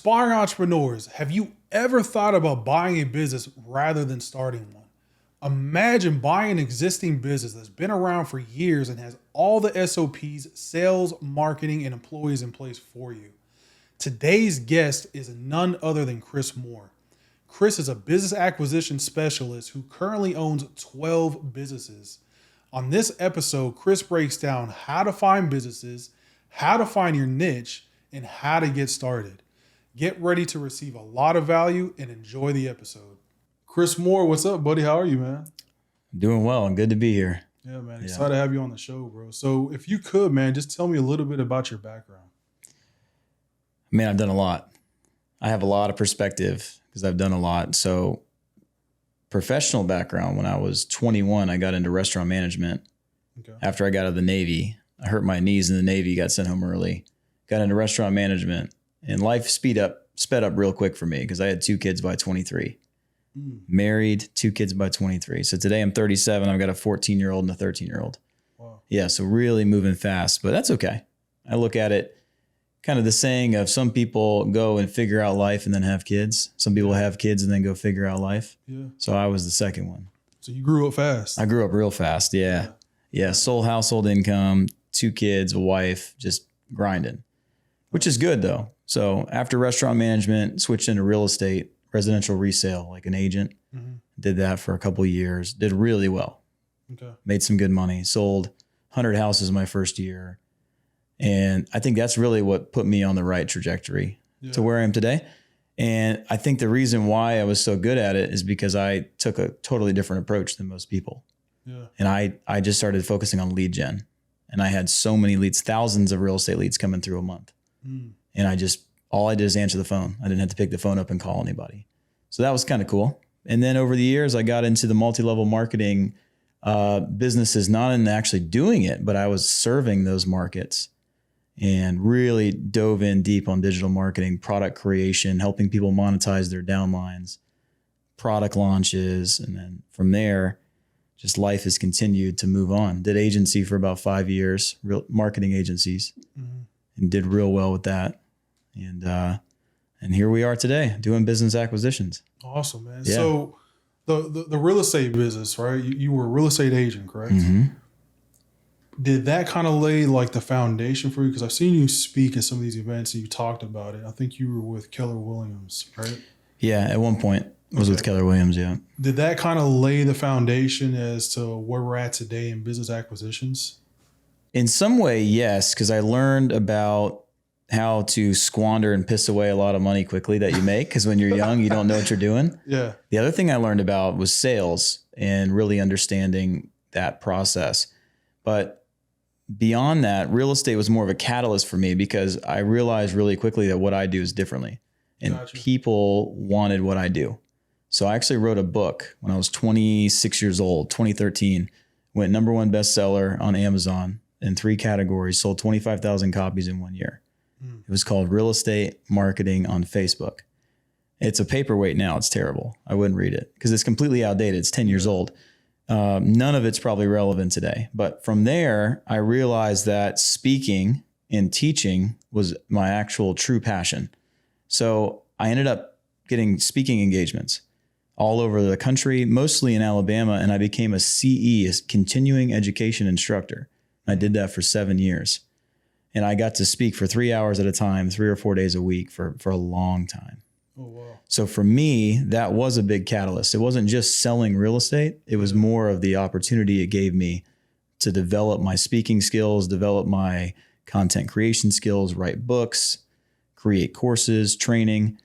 Aspiring entrepreneurs, have you ever thought about buying a business rather than starting one? Imagine buying an existing business that's been around for years and has all the SOPs, sales, marketing, and employees in place for you. Today's guest is none other than Chris Moore. Chris is a business acquisition specialist who currently owns 12 businesses. On this episode, Chris breaks down how to find businesses, how to find your niche, and how to get started. Get ready to receive a lot of value and enjoy the episode. Chris Moore, what's up, buddy? How are you, man? Doing well. I'm good to be here. Yeah, man. Excited to have you on the show, bro. So if you could, man, just tell me a little bit about your background. Man, I've done a lot. I have a lot of perspective because I've done a lot. So professional background, when I was 21, I got into restaurant management. Okay. After I got out of the Navy, I hurt my knees in the Navy, got sent home early, got into restaurant management, and life sped up real quick for me because I had 2 kids by 23. Married, 2 kids by 23. So today I'm 37. I've got a 14-year-old and a 13-year-old. Wow. Yeah, so really moving fast, but that's okay. I look at it kind of the saying of some people go and figure out life and then have kids. Some people have kids and then go figure out life. Yeah. So I was the second one. So you grew up fast. I grew up real fast. Yeah. Sole household income, 2 kids, a wife, just grinding, which is good though. So after restaurant management, switched into real estate, residential resale, like an agent. Mm-hmm. Did that for a couple of years. Did really well. Okay. Made some good money. Sold 100 houses my first year. And I think that's really what put me on the right trajectory to where I am today. And I think the reason why I was so good at it is because I took a totally different approach than most people. Yeah. And I just started focusing on lead gen. And I had so many leads, thousands of real estate leads coming through a month. And all I did is answer the phone. I didn't have to pick the phone up and call anybody. So that was kind of cool. And then over the years, I got into the multi-level marketing businesses, not in actually doing it, but I was serving those markets and really dove in deep on digital marketing, product creation, helping people monetize their downlines, product launches. And then from there, just life has continued to move on. Did agency for about 5 years, real marketing agencies, and did real well with that. And here we are today doing business acquisitions. Awesome, man. Yeah. So the real estate business, right? You were a real estate agent, correct? Mm-hmm. Did that kind of lay like the foundation for you? Because I've seen you speak at some of these events and you talked about it. I think you were with Keller Williams, right? Yeah, at one point I was with Keller Williams, yeah. Did that kind of lay the foundation as to where we're at today in business acquisitions? In some way, yes, because I learned about how to squander and piss away a lot of money quickly that you make. Because when you're young, you don't know what you're doing. Yeah. The other thing I learned about was sales and really understanding that process. But beyond that, real estate was more of a catalyst for me because I realized really quickly that what I do is differently. And people wanted what I do. So I actually wrote a book when I was 26 years old, 2013, went #1 bestseller on Amazon in 3 categories, sold 25,000 copies in 1 year. It was called Real Estate Marketing on Facebook. It's a paperweight now. It's terrible. I wouldn't read it because it's completely outdated. It's 10 years old. None of it's probably relevant today. But from there, I realized that speaking and teaching was my actual true passion. So I ended up getting speaking engagements all over the country, mostly in Alabama, and I became a CE, a continuing education instructor. I did that for 7 years. And I got to speak for 3 hours at a time, 3 or 4 days a week for a long time. Oh, wow. So for me, that was a big catalyst. It wasn't just selling real estate. It was more of the opportunity it gave me to develop my speaking skills, develop my content creation skills, write books, create courses, training,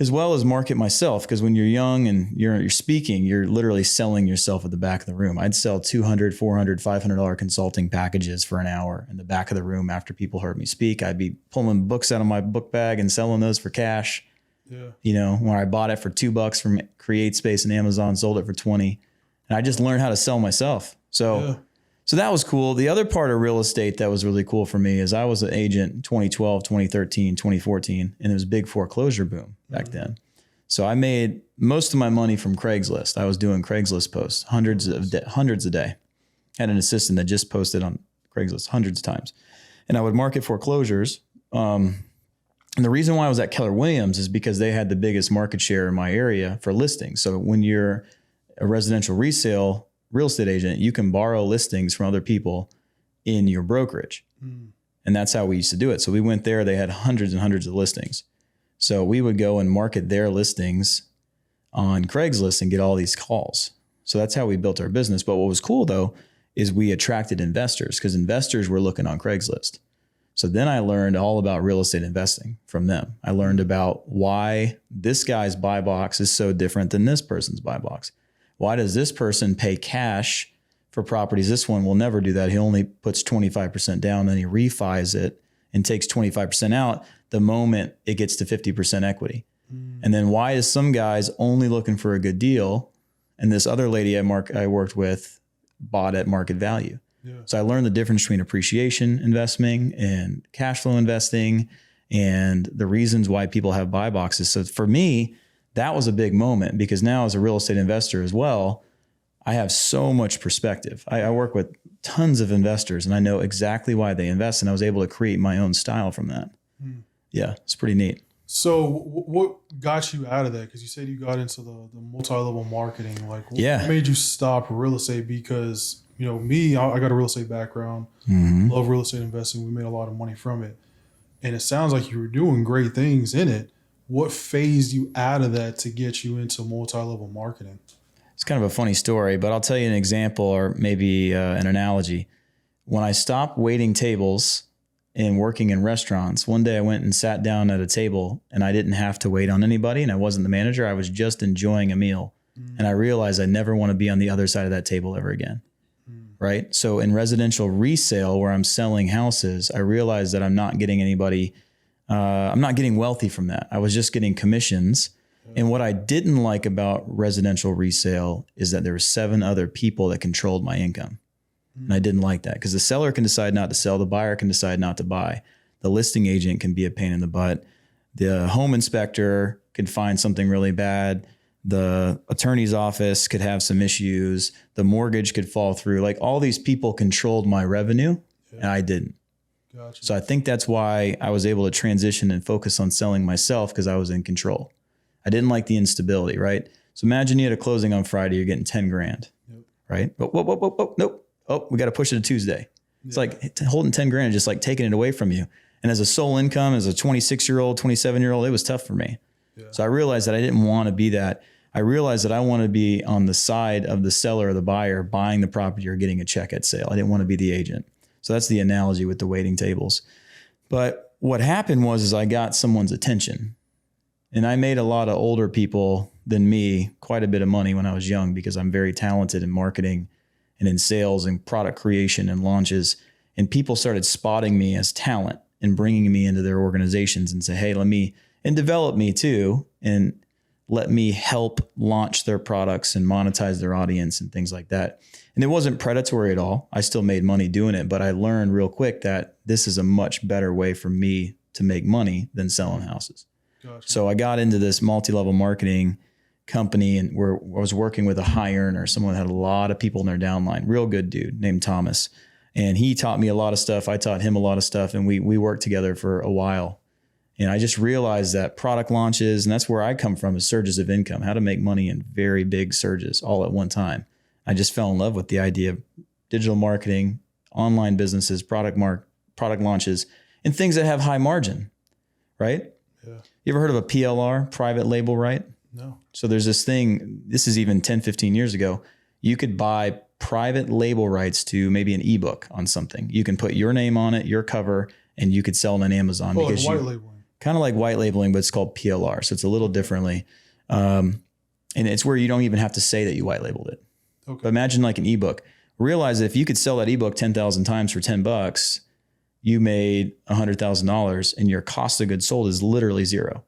as well as market myself. Because when you're young and you're speaking, you're literally selling yourself at the back of the room. I'd sell $200, $400, $500 consulting packages for an hour in the back of the room after people heard me speak. I'd be pulling books out of my book bag and selling those for cash. Yeah. You know, when I bought it for $2 from Create Space and Amazon, sold it for 20. And I just learned how to sell myself. So that was cool. The other part of real estate that was really cool for me is I was an agent in 2012, 2013, 2014, and it was a big foreclosure boom back then. So I made most of my money from Craigslist. I was doing Craigslist posts, hundreds a day. Had an assistant that just posted on Craigslist hundreds of times. And I would market foreclosures. And the reason why I was at Keller Williams is because they had the biggest market share in my area for listings. So when you're a residential resale real estate agent, you can borrow listings from other people in your brokerage. And that's how we used to do it. So we went there, they had hundreds and hundreds of listings. So we would go and market their listings on Craigslist and get all these calls. So that's how we built our business. But what was cool though, is we attracted investors because investors were looking on Craigslist. So then I learned all about real estate investing from them. I learned about why this guy's buy box is so different than this person's buy box. Why does this person pay cash for properties? This one will never do that. He only puts 25% down, then he refis it and takes 25% out the moment it gets to 50% equity. And then why is some guys only looking for a good deal and this other lady I worked with bought at market value? Yeah. So I learned the difference between appreciation investing and cash flow investing and the reasons why people have buy boxes. So for me, that was a big moment because now as a real estate investor as well, I have so much perspective. I work with tons of investors and I know exactly why they invest, and I was able to create my own style from that. Yeah, it's pretty neat. So what got you out of that? Because you said you got into the multi-level marketing. Like what made you stop real estate? Because you know, me, I got a real estate background, love real estate investing. We made a lot of money from it. And it sounds like you were doing great things in it. What phased you out of that to get you into multi-level marketing? It's kind of a funny story, but I'll tell you an example or maybe an analogy. When I stopped waiting tables and working in restaurants, one day I went and sat down at a table and I didn't have to wait on anybody and I wasn't the manager. I was just enjoying a meal. And I realized I never want to be on the other side of that table ever again. Right? So in residential resale where I'm selling houses, I realized that I'm not getting anybody, I'm not getting wealthy from that. I was just getting commissions. And what I didn't like about residential resale is that there were 7 other people that controlled my income. And I didn't like that because the seller can decide not to sell. The buyer can decide not to buy. The listing agent can be a pain in the butt. The home inspector could find something really bad. The attorney's office could have some issues. The mortgage could fall through. Like all these people controlled my revenue and I didn't. Gotcha. So I think that's why I was able to transition and focus on selling myself because I was in control. I didn't like the instability, right? So imagine you had a closing on Friday, you're getting 10 grand, right? But nope. Oh, we got to push it to Tuesday. It's like holding 10 grand, just like taking it away from you. And as a sole income, as a 26-year-old, 27-year-old, it was tough for me. So I realized that I didn't want to be that. I realized that I wanted to be on the side of the seller or the buyer buying the property or getting a check at sale. I didn't want to be the agent. So that's the analogy with the waiting tables. But what happened was I got someone's attention. And I made a lot of older people than me quite a bit of money when I was young because I'm very talented in marketing and in sales and product creation and launches. And people started spotting me as talent and bringing me into their organizations and say, hey, and develop me too. And let me help launch their products and monetize their audience and things like that. And it wasn't predatory at all. I still made money doing it, but I learned real quick that this is a much better way for me to make money than selling houses. Gotcha. So I got into this multi-level marketing company and I was working with a high earner, someone that had a lot of people in their downline, real good dude named Thomas. And he taught me a lot of stuff. I taught him a lot of stuff and we worked together for a while. And I just realized that product launches, and that's where I come from, is surges of income, how to make money in very big surges all at one time. I just fell in love with the idea of digital marketing, online businesses, product launches, and things that have high margin, right? Yeah. You ever heard of a PLR, private label right? No. So there's this thing, this is even 10, 15 years ago, you could buy private label rights to maybe an ebook on something. You can put your name on it, your cover, and you could sell it on Amazon. Oh, because white labeling. Kind of like white labeling, but it's called PLR. So it's a little differently. And it's where you don't even have to say that you white labeled it. Okay. But imagine like an ebook. Realize that if you could sell that ebook 10,000 times for $10, you made $100,000 and your cost of goods sold is literally zero.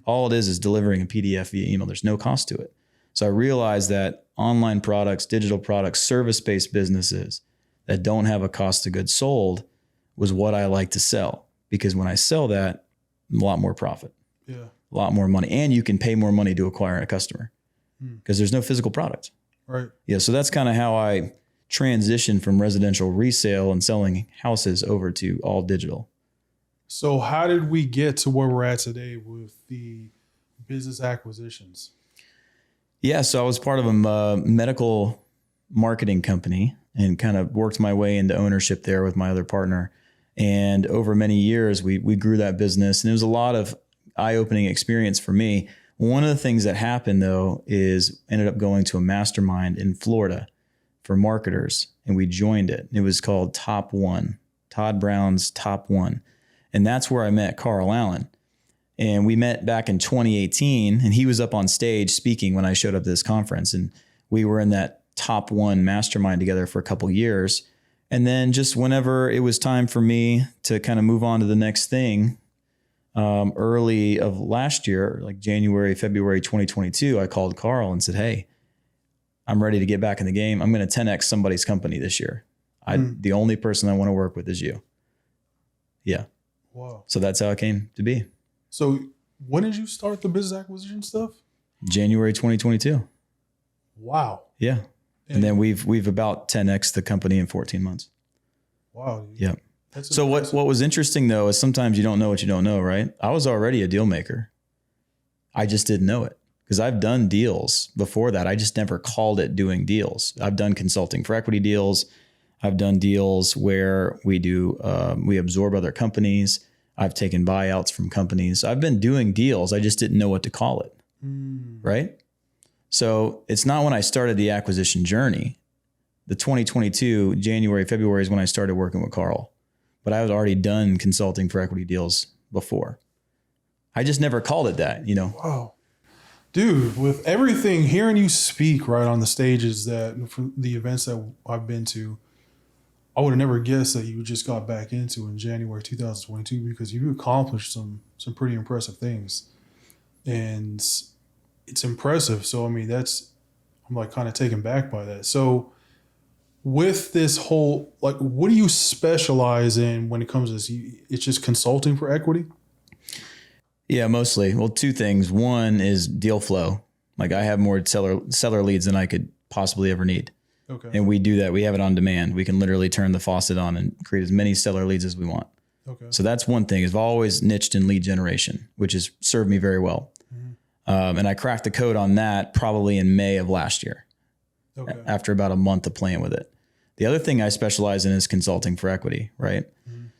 All it is delivering a PDF via email. There's no cost to it. So I realized that online products, digital products, service-based businesses that don't have a cost of goods sold was what I like to sell. Because when I sell that, a lot more profit, a lot more money, and you can pay more money to acquire a customer because there's no physical product. Right. Yeah. So that's kind of how I transitioned from residential resale and selling houses over to all digital. So how did we get to where we're at today with the business acquisitions? Yeah, so I was part of a medical marketing company and kind of worked my way into ownership there with my other partner. And over many years, we grew that business, and it was a lot of eye-opening experience for me. One of the things that happened though is ended up going to a mastermind in Florida for marketers, and we joined it. It was called Top One, Todd Brown's Top One. And that's where I met Carl Allen. And we met back in 2018, and he was up on stage speaking when I showed up to this conference. And we were in that Top One mastermind together for a couple of years. And then just whenever it was time for me to kind of move on to the next thing, early of last year, like January, February 2022, I called Carl and said, hey, I'm ready to get back in the game. I'm going to 10X somebody's company this year. The only person I want to work with is you. Yeah. Wow. So that's how it came to be. So when did you start the business acquisition stuff? January 2022. Wow. Yeah. And then we've about 10X the company in 14 months. Wow. Dude. Yeah. So what was interesting though is sometimes you don't know what you don't know, right? I was already a deal maker. I just didn't know it because I've done deals before that. I just never called it doing deals. I've done consulting for equity deals. I've done deals where we absorb other companies. I've taken buyouts from companies. I've been doing deals. I just didn't know what to call it. Right? So it's not when I started the acquisition journey. The 2022, January, February is when I started working with Carl. But I had already done consulting for equity deals before. I just never called it that, you know? Wow. Dude, with everything, hearing you speak right on the stages from the events that I've been to, I would have never guessed that you just got back into in January 2022 because you accomplished some pretty impressive things. And it's impressive. So, I mean, I'm like kind of taken back by that. So with this whole, like, what do you specialize in when it comes to this? It's just consulting for equity? Yeah, mostly. Well, two things. One is deal flow. Like I have more seller leads than I could possibly ever need. Okay. And we do that. We have it on demand. We can literally turn the faucet on and create as many seller leads as we want. Okay. So that's one thing. I've always niched in lead generation, which has served me very well. And I cracked the code on that probably in May of last year. Okay. After about a month of playing with it. The other thing I specialize in is consulting for equity, right?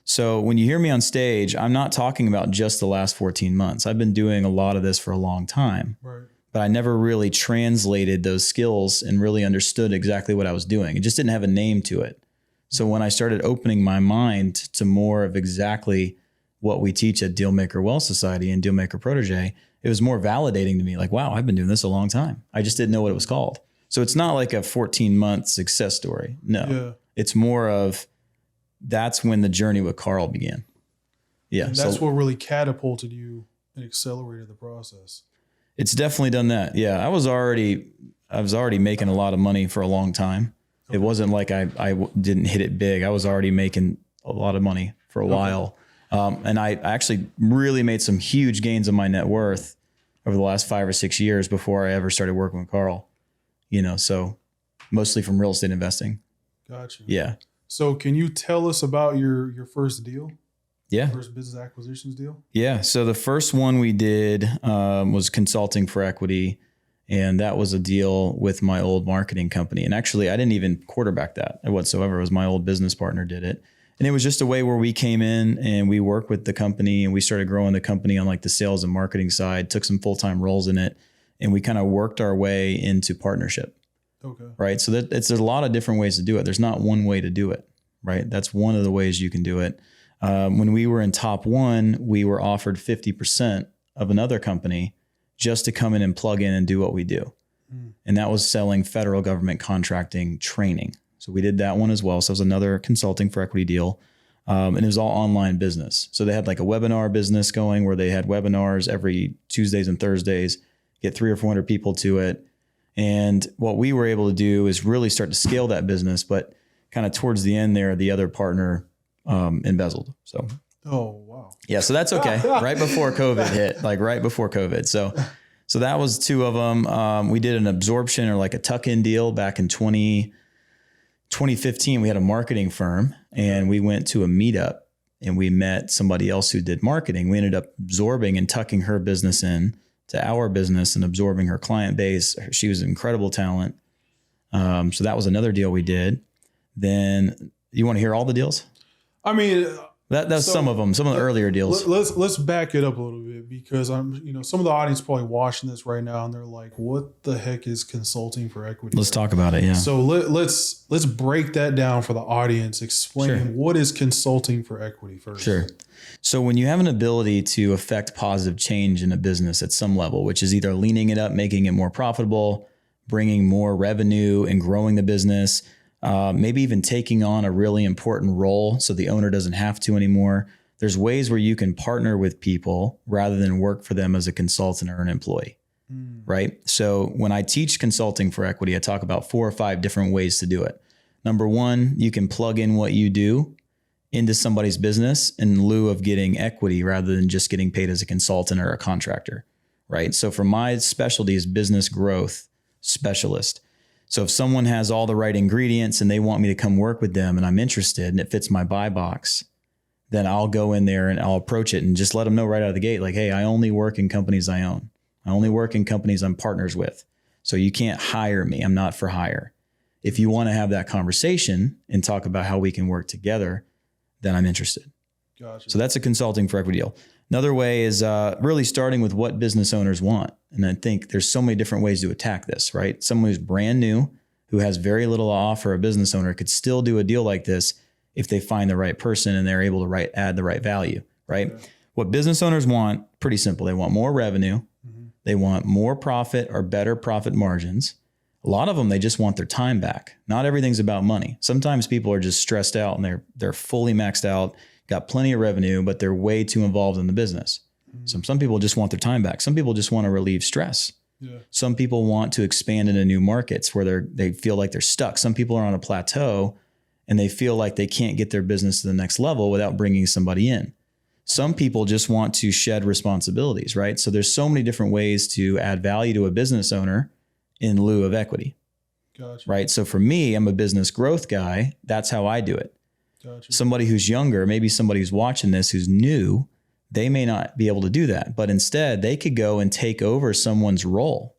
So when you hear me on stage, I'm not talking about just the last 14 months. I've been doing a lot of this for a long time. Right. But I never really translated those skills and really understood exactly what I was doing. It just didn't have a name to it. So when I started opening my mind to more of exactly what we teach at Dealmaker Wealth Society and Dealmaker Protege, it was more validating to me. Like, wow, I've been doing this a long time. I just didn't know what it was called. So it's not like a 14-month success story. No, yeah. It's more of that's when the journey with Carl began. Yeah. And that's what really catapulted you and accelerated the process. It's definitely done that. Yeah. I was already making a lot of money for a long time. Okay. It wasn't like I didn't hit it big. I was already making a lot of money for a while. And I actually really made some huge gains in my net worth over the last 5 or 6 years before I ever started working with Carl, you know, so mostly from real estate investing. Gotcha. Yeah. So can you tell us about your first deal? Yeah. First business acquisitions deal? Yeah. So the first one we did was consulting for equity. And that was a deal with my old marketing company. And actually, I didn't even quarterback that whatsoever. It was my old business partner did it. And it was just a way where we came in and we worked with the company and we started growing the company on like the sales and marketing side, took some full-time roles in it. And we kind of worked our way into partnership. Okay. Right. So there's a lot of different ways to do it. There's not one way to do it. Right. That's one of the ways you can do it. When we were in Top One, we were offered 50% of another company just to come in and plug in and do what we do. And that was selling federal government contracting training. So we did that one as well. So it was another consulting for equity deal. And it was all online business. So they had like a webinar business going where they had webinars every Tuesdays and Thursdays, get 300 or 400 people to it. And what we were able to do is really start to scale that business, but kind of towards the end there, the other partner embezzled. So, oh, wow. Yeah. So that's okay. Right before COVID hit, like right before COVID. So that was two of them. We did an absorption or like a tuck-in deal back in 2015. We had a marketing firm and we went to a meetup and we met somebody else who did marketing, we ended up absorbing and tucking her business in to our business and absorbing her client base. She was an incredible talent. So that was another deal we did. Then you want to hear all the deals? I mean, that's some of them, some of the earlier deals. Let's back it up a little bit, because some of the audience probably watching this right now and they're like, what the heck is consulting for equity? Let's talk about it. Yeah. So let's break that down for the audience. Explain what is consulting for equity first. Sure. So when you have an ability to affect positive change in a business at some level, which is either leaning it up, making it more profitable, bringing more revenue and growing the business, maybe even taking on a really important role so the owner doesn't have to anymore. There's ways where you can partner with people rather than work for them as a consultant or an employee, right? So when I teach consulting for equity, I talk about 4 or 5 different ways to do it. Number one, you can plug in what you do into somebody's business in lieu of getting equity rather than just getting paid as a consultant or a contractor, right? So for my specialty is business growth specialist. So if someone has all the right ingredients and they want me to come work with them and I'm interested and it fits my buy box, then I'll go in there and I'll approach it and just let them know right out of the gate, like, hey, I only work in companies I own. I only work in companies I'm partners with. So you can't hire me. I'm not for hire. If you want to have that conversation and talk about how we can work together, then I'm interested. Gotcha. So that's a consulting for equity deal. Another way is really starting with what business owners want. And I think there's so many different ways to attack this, right? Someone who's brand new, who has very little to offer, a business owner could still do a deal like this if they find the right person and they're able to add the right value, right? Okay. What business owners want, pretty simple. They want more revenue. They want more profit or better profit margins. A lot of them, they just want their time back. Not everything's about money. Sometimes people are just stressed out and they're fully maxed out, got plenty of revenue, but they're way too involved in the business. Some people just want their time back. Some people just want to relieve stress. Yeah. Some people want to expand into new markets where they feel like they're stuck. Some people are on a plateau and they feel like they can't get their business to the next level without bringing somebody in. Some people just want to shed responsibilities, right? So there's so many different ways to add value to a business owner in lieu of equity. Gotcha. Right? So for me, I'm a business growth guy. That's how I do it. Gotcha. Somebody who's younger, maybe somebody who's watching this who's new, they may not be able to do that, but instead they could go and take over someone's role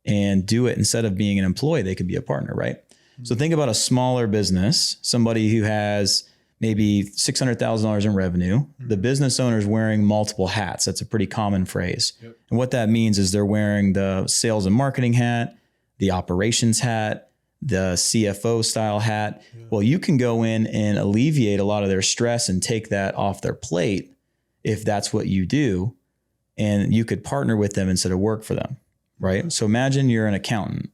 and do it. Instead of being an employee, they could be a partner, right? Mm-hmm. So think about a smaller business, somebody who has maybe $600,000 in revenue. Mm-hmm. The business owner is wearing multiple hats. That's a pretty common phrase. Yep. And what that means is they're wearing the sales and marketing hat, the operations hat, the CFO style hat. Yeah. Well, you can go in and alleviate a lot of their stress and take that off their plate if that's what you do, and you could partner with them instead of work for them, right? So imagine you're an accountant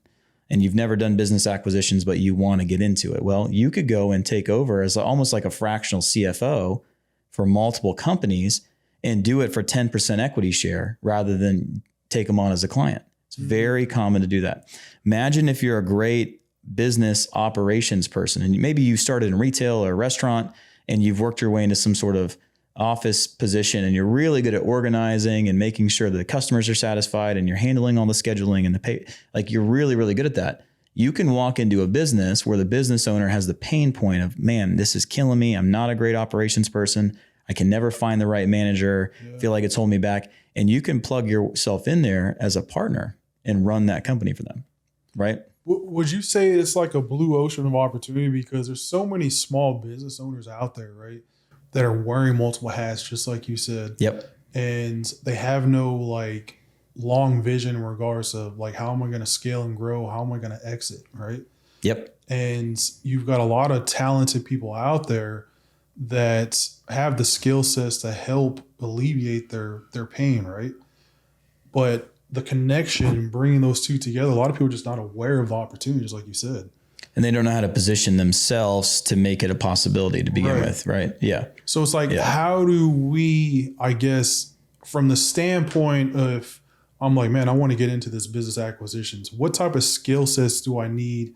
and you've never done business acquisitions, but you want to get into it. Well, you could go and take over as almost like a fractional CFO for multiple companies and do it for 10% equity share rather than take them on as a client. It's very common to do that. Imagine if you're a great business operations person and maybe you started in retail or a restaurant and you've worked your way into some sort of office position and you're really good at organizing and making sure that the customers are satisfied and you're handling all the scheduling and the pay, like you're really, really good at that. You can walk into a business where the business owner has the pain point of, man, this is killing me. I'm not a great operations person. I can never find the right manager. Feel like it's holding me back. And you can plug yourself in there as a partner and run that company for them, right? Would you say it's like a blue ocean of opportunity because there's so many small business owners out there, right, that are wearing multiple hats, just like you said. Yep. And they have no like long vision in regards of like, how am I going to scale and grow? How am I going to exit? Right. Yep. And you've got a lot of talented people out there that have the skill sets to help alleviate their pain. Right. But the connection and bringing those two together, a lot of people are just not aware of the opportunities, like you said. And they don't know how to position themselves to make it a possibility to begin with, right? Yeah. So it's like, how do we, I guess, from the standpoint of, I'm like, man, I want to get into this business acquisitions. What type of skill sets do I need,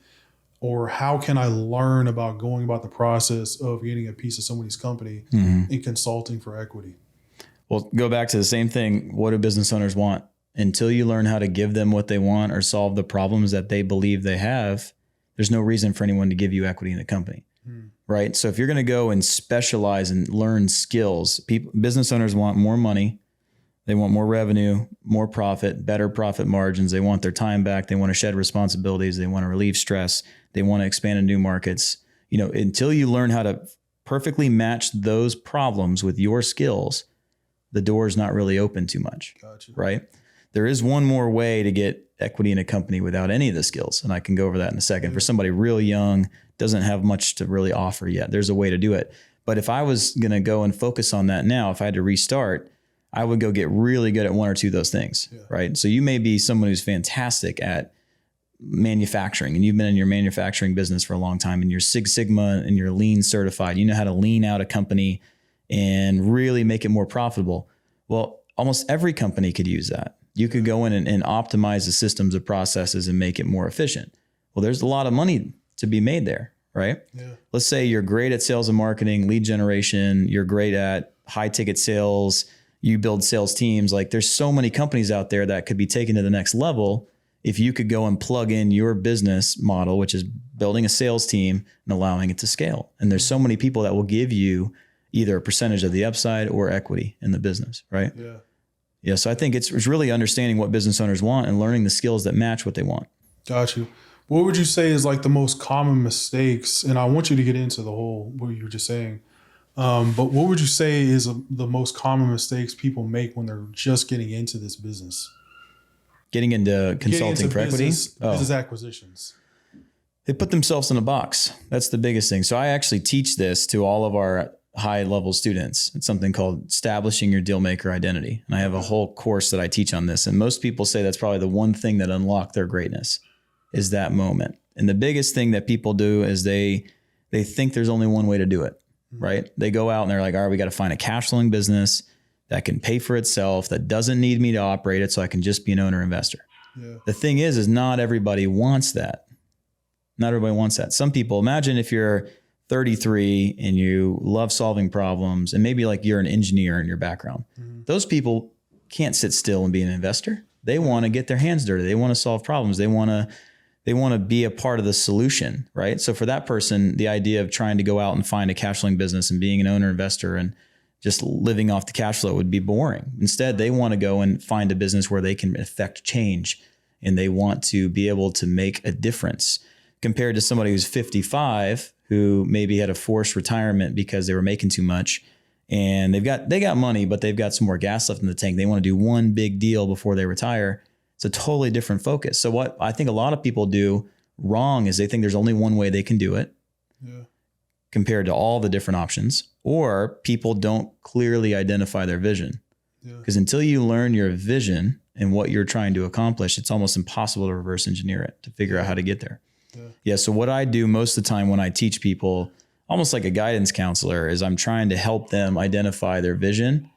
or how can I learn about going about the process of getting a piece of somebody's company in consulting for equity? Well, go back to the same thing. What do business owners want? Until you learn how to give them what they want or solve the problems that they believe they have, there's no reason for anyone to give you equity in the company. right? So if you're going to go and specialize and learn skills, business owners want more money. They want more revenue, more profit, better profit margins. They want their time back. They want to shed responsibilities. They want to relieve stress. They want to expand in new markets. Until you learn how to perfectly match those problems with your skills, the door is not really open too much. Gotcha. Right? There is one more way to get equity in a company without any of the skills. And I can go over that in a second. For somebody real young, doesn't have much to really offer yet, there's a way to do it. But if I was going to go and focus on that now, if I had to restart, I would go get really good at one or two of those things, right? So you may be someone who's fantastic at manufacturing and you've been in your manufacturing business for a long time and you're Six Sigma and you're lean certified. You know how to lean out a company and really make it more profitable. Well, almost every company could use that. You could go in and optimize the systems of processes and make it more efficient. Well, there's a lot of money to be made there, right? Yeah. Let's say you're great at sales and marketing, lead generation. You're great at high ticket sales. You build sales teams. Like there's so many companies out there that could be taken to the next level if you could go and plug in your business model, which is building a sales team and allowing it to scale. And there's so many people that will give you either a percentage of the upside or equity in the business, right? Yeah. Yeah. So I think it's really understanding what business owners want and learning the skills that match what they want. Got you. What would you say is like the most common mistakes? And I want you to get into the whole, what you were just saying. But what would you say is the most common mistakes people make when they're just getting into this business? Getting into consulting for equity? Business acquisitions. They put themselves in a box. That's the biggest thing. So I actually teach this to all of our high level students. It's something called establishing your deal maker identity. And I have a whole course that I teach on this. And most people say that's probably the one thing that unlocked their greatness is that moment. And the biggest thing that people do is they think there's only one way to do it. Right? They go out and they're like, all right, we got to find a cash flowing business that can pay for itself, that doesn't need me to operate it, so I can just be an owner investor. Yeah. The thing is not everybody wants that. Not everybody wants that. Some people, imagine if you're 33 and you love solving problems and maybe like you're an engineer in your background. Mm-hmm. Those people can't sit still and be an investor. They want to get their hands dirty. They want to solve problems. They want to be a part of the solution, right? So for that person, the idea of trying to go out and find a cash flowing business and being an owner investor and just living off the cash flow would be boring. Instead, they want to go and find a business where they can affect change and they want to be able to make a difference compared to somebody who's 55 who maybe had a forced retirement because they were making too much and they got money, but they've got some more gas left in the tank. They want to do one big deal before they retire. It's a totally different focus. So what I think a lot of people do wrong is they think there's only one way they can do it compared to all the different options, or people don't clearly identify their vision. Because until you learn your vision and what you're trying to accomplish, it's almost impossible to reverse engineer it to figure out how to get there. So what I do most of the time when I teach people, almost like a guidance counselor, is I'm trying to help them identify their vision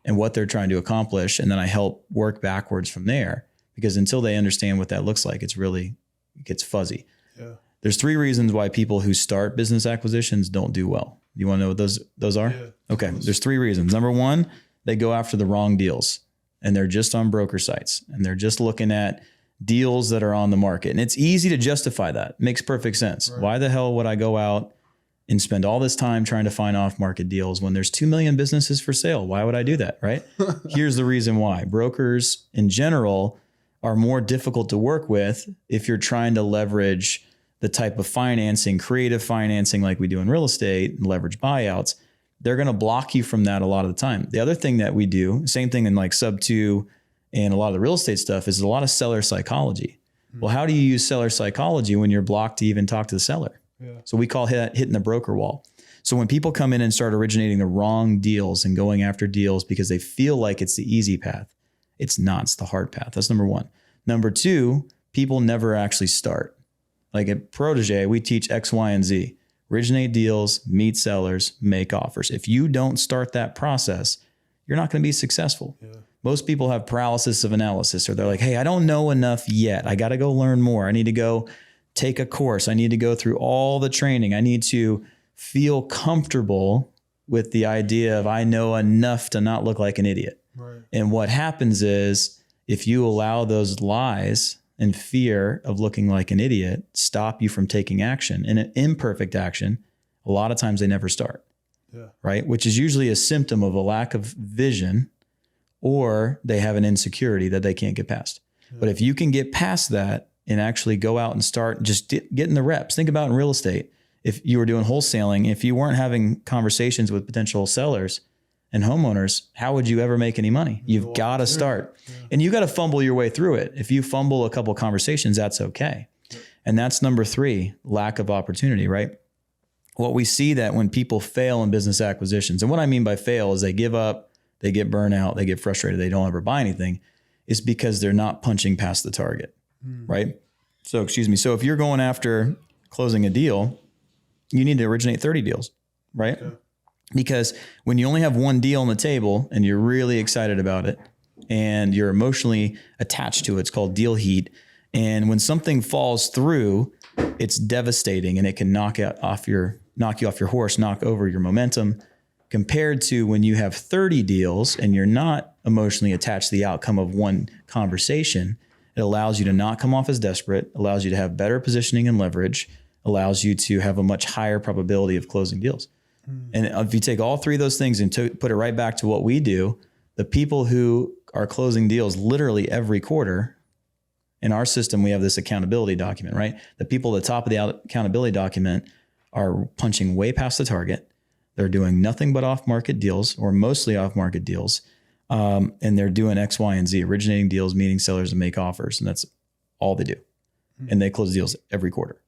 and what they're trying to accomplish. And then I help work backwards from there. Because until they understand what that looks like, it gets fuzzy. Yeah. There's 3 reasons why people who start business acquisitions don't do well. You want to know what those are? Yeah, okay. There's 3 reasons. Number 1, they go after the wrong deals and they're just on broker sites and they're just looking at deals that are on the market. And it's easy to justify that. It makes perfect sense. Right. Why the hell would I go out and spend all this time trying to find off market deals when there's 2 million businesses for sale? Why would I do that? Right? Here's the reason why. Brokers in general are more difficult to work with if you're trying to leverage the type of financing, creative financing like we do in real estate, and leverage buyouts. They're going to block you from that a lot of the time. The other thing that we do, same thing in like sub 2 and a lot of the real estate stuff, is a lot of seller psychology. Mm-hmm. Well, how do you use seller psychology when you're blocked to even talk to the seller? Yeah. So we call that hitting the broker wall. So when people come in and start originating the wrong deals and going after deals because they feel like it's the easy path, it's not. It's the hard path. That's number 1. Number 2, people never actually start. Like at Protege, we teach X, Y, and Z. Originate deals, meet sellers, make offers. If you don't start that process, you're not going to be successful. Yeah. Most people have paralysis of analysis, or they're like, hey, I don't know enough yet. I got to go learn more. I need to go take a course. I need to go through all the training. I need to feel comfortable with the idea of I know enough to not look like an idiot. Right. And what happens is if you allow those lies and fear of looking like an idiot stop you from taking action, and an imperfect action a lot of times they never start. Yeah. Right. Which is usually a symptom of a lack of vision, or they have an insecurity that they can't get past. Yeah. But if you can get past that and actually go out and start just getting the reps, think about in real estate. If you were doing wholesaling, if you weren't having conversations with potential sellers and homeowners, how would you ever make any money? You've got to start. Yeah. And you got to fumble your way through it. If you fumble a couple of conversations, that's okay. Yeah. And that's number 3, lack of opportunity, right? What we see that when people fail in business acquisitions, and what I mean by fail is they give up, they get burnt out, they get frustrated, they don't ever buy anything, is because they're not punching past the target, right? So if you're going after closing a deal, you need to originate 30 deals, right? Okay. Because when you only have one deal on the table and you're really excited about it and you're emotionally attached to it, it's called deal heat. And when something falls through, it's devastating and it can knock you off your horse, knock over your momentum, compared to when you have 30 deals and you're not emotionally attached to the outcome of one conversation. It allows you to not come off as desperate, allows you to have better positioning and leverage, allows you to have a much higher probability of closing deals. And if you take all 3 of those things and put it right back to what we do, the people who are closing deals literally every quarter, in our system, we have this accountability document, right? The people at the top of the accountability document are punching way past the target. They're doing nothing but off-market deals, or mostly off-market deals. And they're doing X, Y, and Z, originating deals, meeting sellers, and make offers. And that's all they do. And they close deals every quarter.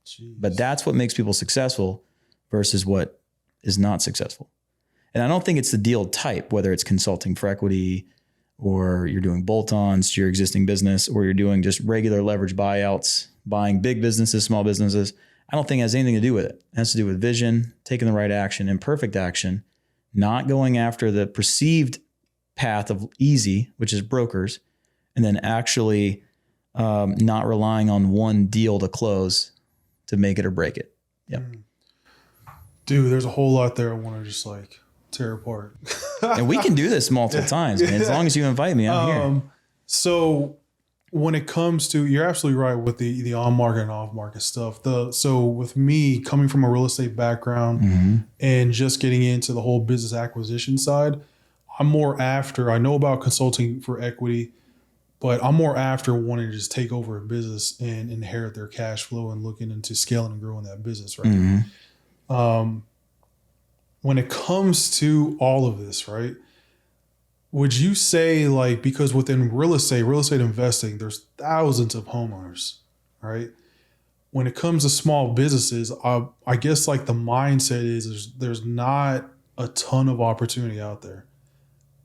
Jeez. But that's what makes people successful versus what is not successful. And I don't think it's the deal type, whether it's consulting for equity, or you're doing bolt-ons to your existing business, or you're doing just regular leverage buyouts, buying big businesses, small businesses. I don't think it has anything to do with it. It has to do with vision, taking the right action, imperfect action, not going after the perceived path of easy, which is brokers, and then actually not relying on one deal to close to make it or break it. Yeah. Dude, there's a whole lot there I want to just like tear apart. And we can do this multiple times, man. As long as you invite me, I'm here. So when it comes to, you're absolutely right with the on-market and off-market stuff. So with me coming from a real estate background and just getting into the whole business acquisition side, I'm more after, I know about consulting for equity, but I'm more after wanting to just take over a business and inherit their cash flow and looking into scaling and growing that business, right? When it comes to all of this, right, would you say, like, because within real estate investing, there's thousands of homeowners, right? When it comes to small businesses, I guess like the mindset is there's not a ton of opportunity out there.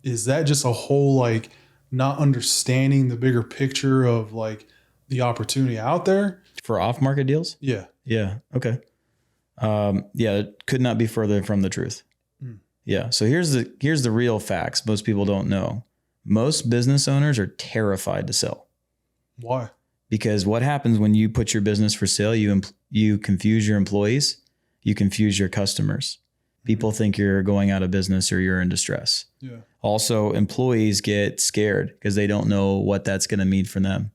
Is that just a whole like not understanding the bigger picture of like the opportunity out there for off-market deals? Yeah. Yeah. Okay. It could not be further from the truth. Yeah. So here's the real facts most people don't know. Most business owners are terrified to sell. Why? Because what happens when you put your business for sale, you confuse your employees, you confuse your customers. People think you're going out of business or you're in distress. Yeah. Also, employees get scared because they don't know what that's going to mean for them.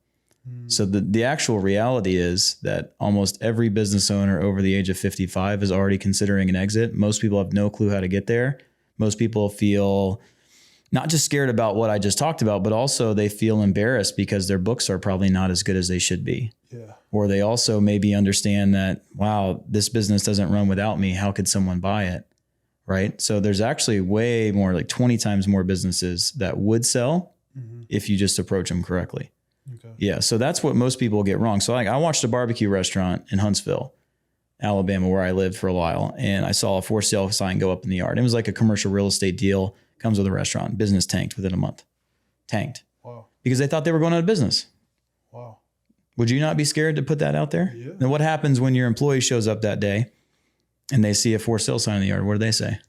So the actual reality is that almost every business owner over the age of 55 is already considering an exit. Most people have no clue how to get there. Most people feel not just scared about what I just talked about, but also they feel embarrassed because their books are probably not as good as they should be. Yeah. Or they also maybe understand that, wow, this business doesn't run without me. How could someone buy it? Right. So there's actually way more, like 20 times more businesses that would sell if you just approach them correctly. Okay. Yeah. So that's what most people get wrong. So like I watched a barbecue restaurant in Huntsville, Alabama, where I lived for a while. And I saw a for sale sign go up in the yard. It was like a commercial real estate deal, comes with a restaurant. Business tanked within a month. Tanked. Wow. Because they thought they were going out of business. Wow. Would you not be scared to put that out there? Yeah. Then what happens when your employee shows up that day and they see a for sale sign in the yard? What do they say?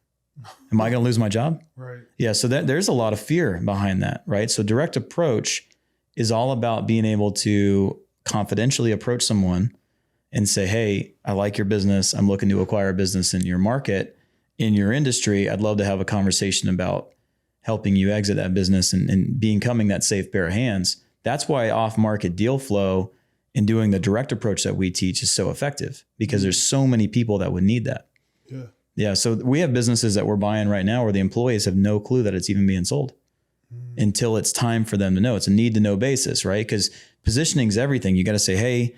Am I going to lose my job? Right. Yeah. So there's a lot of fear behind that, right? So direct approach is all about being able to confidentially approach someone and say, hey, I like your business. I'm looking to acquire a business in your market, in your industry. I'd love to have a conversation about helping you exit that business and becoming that safe pair of hands. That's why off-market deal flow and doing the direct approach that we teach is so effective, because there's so many people that would need that. Yeah. Yeah. So we have businesses that we're buying right now where the employees have no clue that it's even being sold until it's time for them to know. It's a need to know basis, right? Because positioning is everything. You got to say, hey,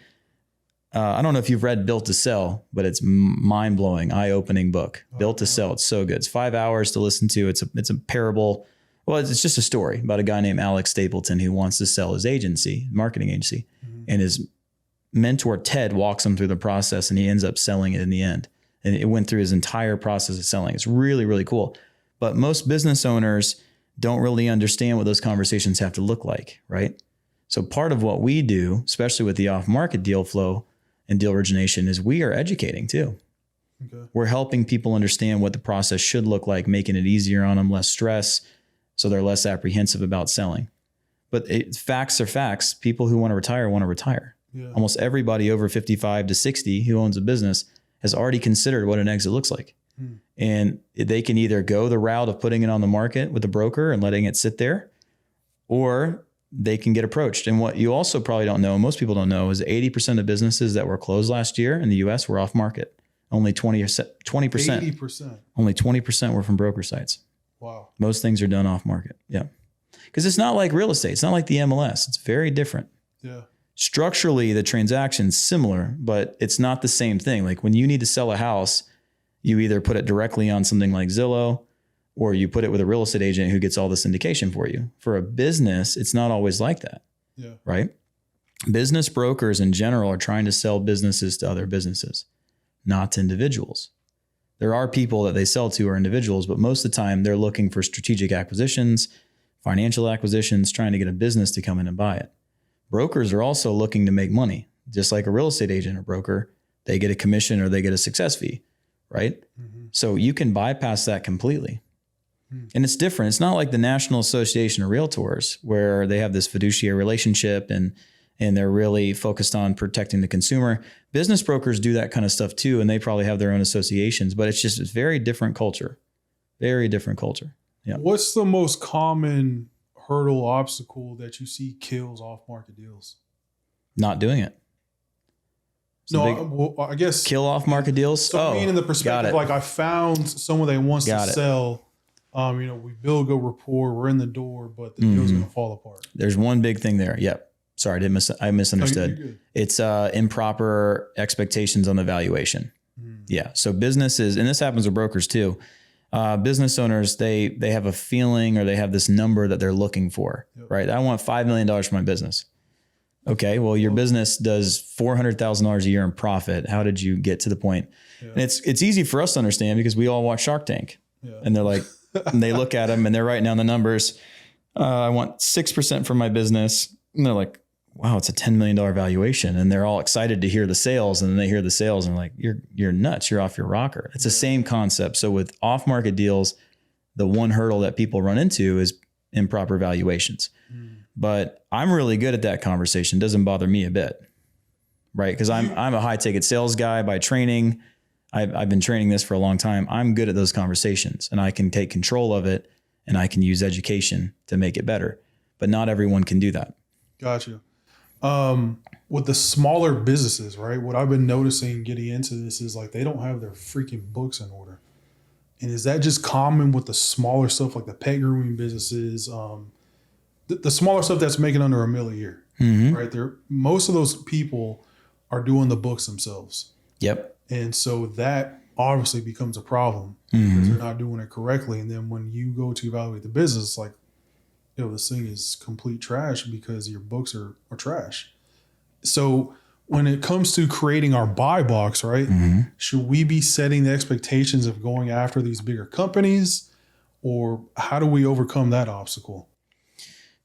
I don't know if you've read Built to Sell, but it's mind blowing, eye opening book. Built to Sell. It's so good. It's 5 hours to listen to. It's a parable. Well, it's just a story about a guy named Alex Stapleton who wants to sell his agency, marketing agency, and his mentor Ted walks him through the process, and he ends up selling it in the end. And it went through his entire process of selling. It's really, really cool. But most business owners don't really understand what those conversations have to look like, right? So part of what we do, especially with the off-market deal flow and deal origination, is we are educating too. Okay. We're helping people understand what the process should look like, making it easier on them, less stress, so they're less apprehensive about selling. But facts are facts. People who want to retire want to retire. Yeah. Almost everybody over 55 to 60 who owns a business has already considered what an exit looks like. And they can either go the route of putting it on the market with a broker and letting it sit there, or they can get approached. And what you also probably don't know, most people don't know, is 80% of businesses that were closed last year in the US were off market. Only 20%. 80%. Only 20% were from broker sites. Wow. Most things are done off market. Yeah. Because it's not like real estate. It's not like the MLS. It's very different. Yeah. Structurally, the transaction's similar, but it's not the same thing. Like when you need to sell a house, you either put it directly on something like Zillow, or you put it with a real estate agent who gets all the syndication for you. For a business, it's not always like that. Yeah. Right? Business brokers in general are trying to sell businesses to other businesses, not to individuals. There are people that they sell to are individuals, but most of the time they're looking for strategic acquisitions, financial acquisitions, trying to get a business to come in and buy it. Brokers are also looking to make money. Just like a real estate agent or broker, they get a commission or they get a success fee, right? Mm-hmm. So you can bypass that completely. And it's different. It's not like the National Association of Realtors where they have this fiduciary relationship and they're really focused on protecting the consumer. Business brokers do that kind of stuff too, and they probably have their own associations, but it's just a very different culture. Very different culture. Yeah. What's the most common hurdle, obstacle that you see kills off-market deals? Not doing it. Well, I guess kill off-market deals. So I mean, in the perspective, like I found someone that wants to sell. We build good rapport, we're in the door, but the deal's going to fall apart. There's one big thing there. Yep. Sorry, I misunderstood. No, it's improper expectations on the valuation. Yeah. So businesses, and this happens with brokers too. Business owners, they have a feeling or they have this number that they're looking for, right? I want $5 million for my business. Okay. Well, your business does $400,000 a year in profit. How did you get to the point? Yeah. And it's easy for us to understand because we all watch Shark Tank and they're like, and they look at them and they're writing down the numbers. I want 6% for my business. And they're like, wow, it's a $10 million valuation. And they're all excited to hear the sales. And then they hear the sales and like, you're nuts. You're off your rocker. It's the same concept. So with off-market deals, the one hurdle that people run into is improper valuations. But I'm really good at that conversation. It doesn't bother me a bit, right? Because I'm a high ticket sales guy by training. I've been training this for a long time. I'm good at those conversations and I can take control of it and I can use education to make it better. But not everyone can do that. Gotcha. With the smaller businesses, right? What I've been noticing getting into this is like they don't have their freaking books in order. And is that just common with the smaller stuff like the pet grooming businesses? The smaller stuff that's making under $1 million a year, right? Most of those people are doing the books themselves. Yep. And so that obviously becomes a problem because they're not doing it correctly. And then when you go to evaluate the business, it's like, this thing is complete trash because your books are trash. So when it comes to creating our buy box, right, should we be setting the expectations of going after these bigger companies, or how do we overcome that obstacle?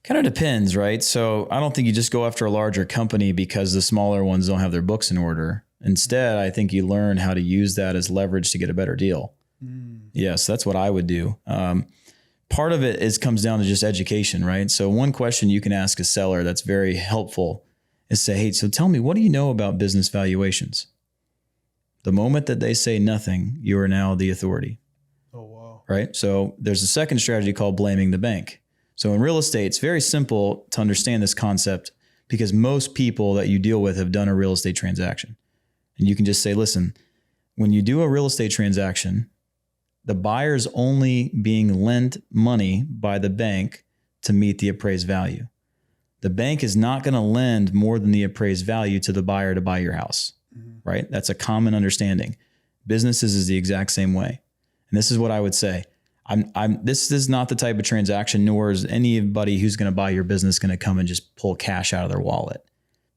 Kind of depends, right? So I don't think you just go after a larger company because the smaller ones don't have their books in order. Instead, I think you learn how to use that as leverage to get a better deal. Yes, that's what I would do. Part of it comes down to just education, right? So one question you can ask a seller that's very helpful is say, hey, so tell me, what do you know about business valuations? The moment that they say nothing, you are now the authority. Oh, wow. Right? So there's a second strategy called blaming the bank. So in real estate, it's very simple to understand this concept because most people that you deal with have done a real estate transaction. And you can just say, listen, when you do a real estate transaction, the buyer's only being lent money by the bank to meet the appraised value. The bank is not going to lend more than the appraised value to the buyer to buy your house, right? That's a common understanding. Businesses is the exact same way. And this is what I would say. This is not the type of transaction, nor is anybody who's going to buy your business going to come and just pull cash out of their wallet.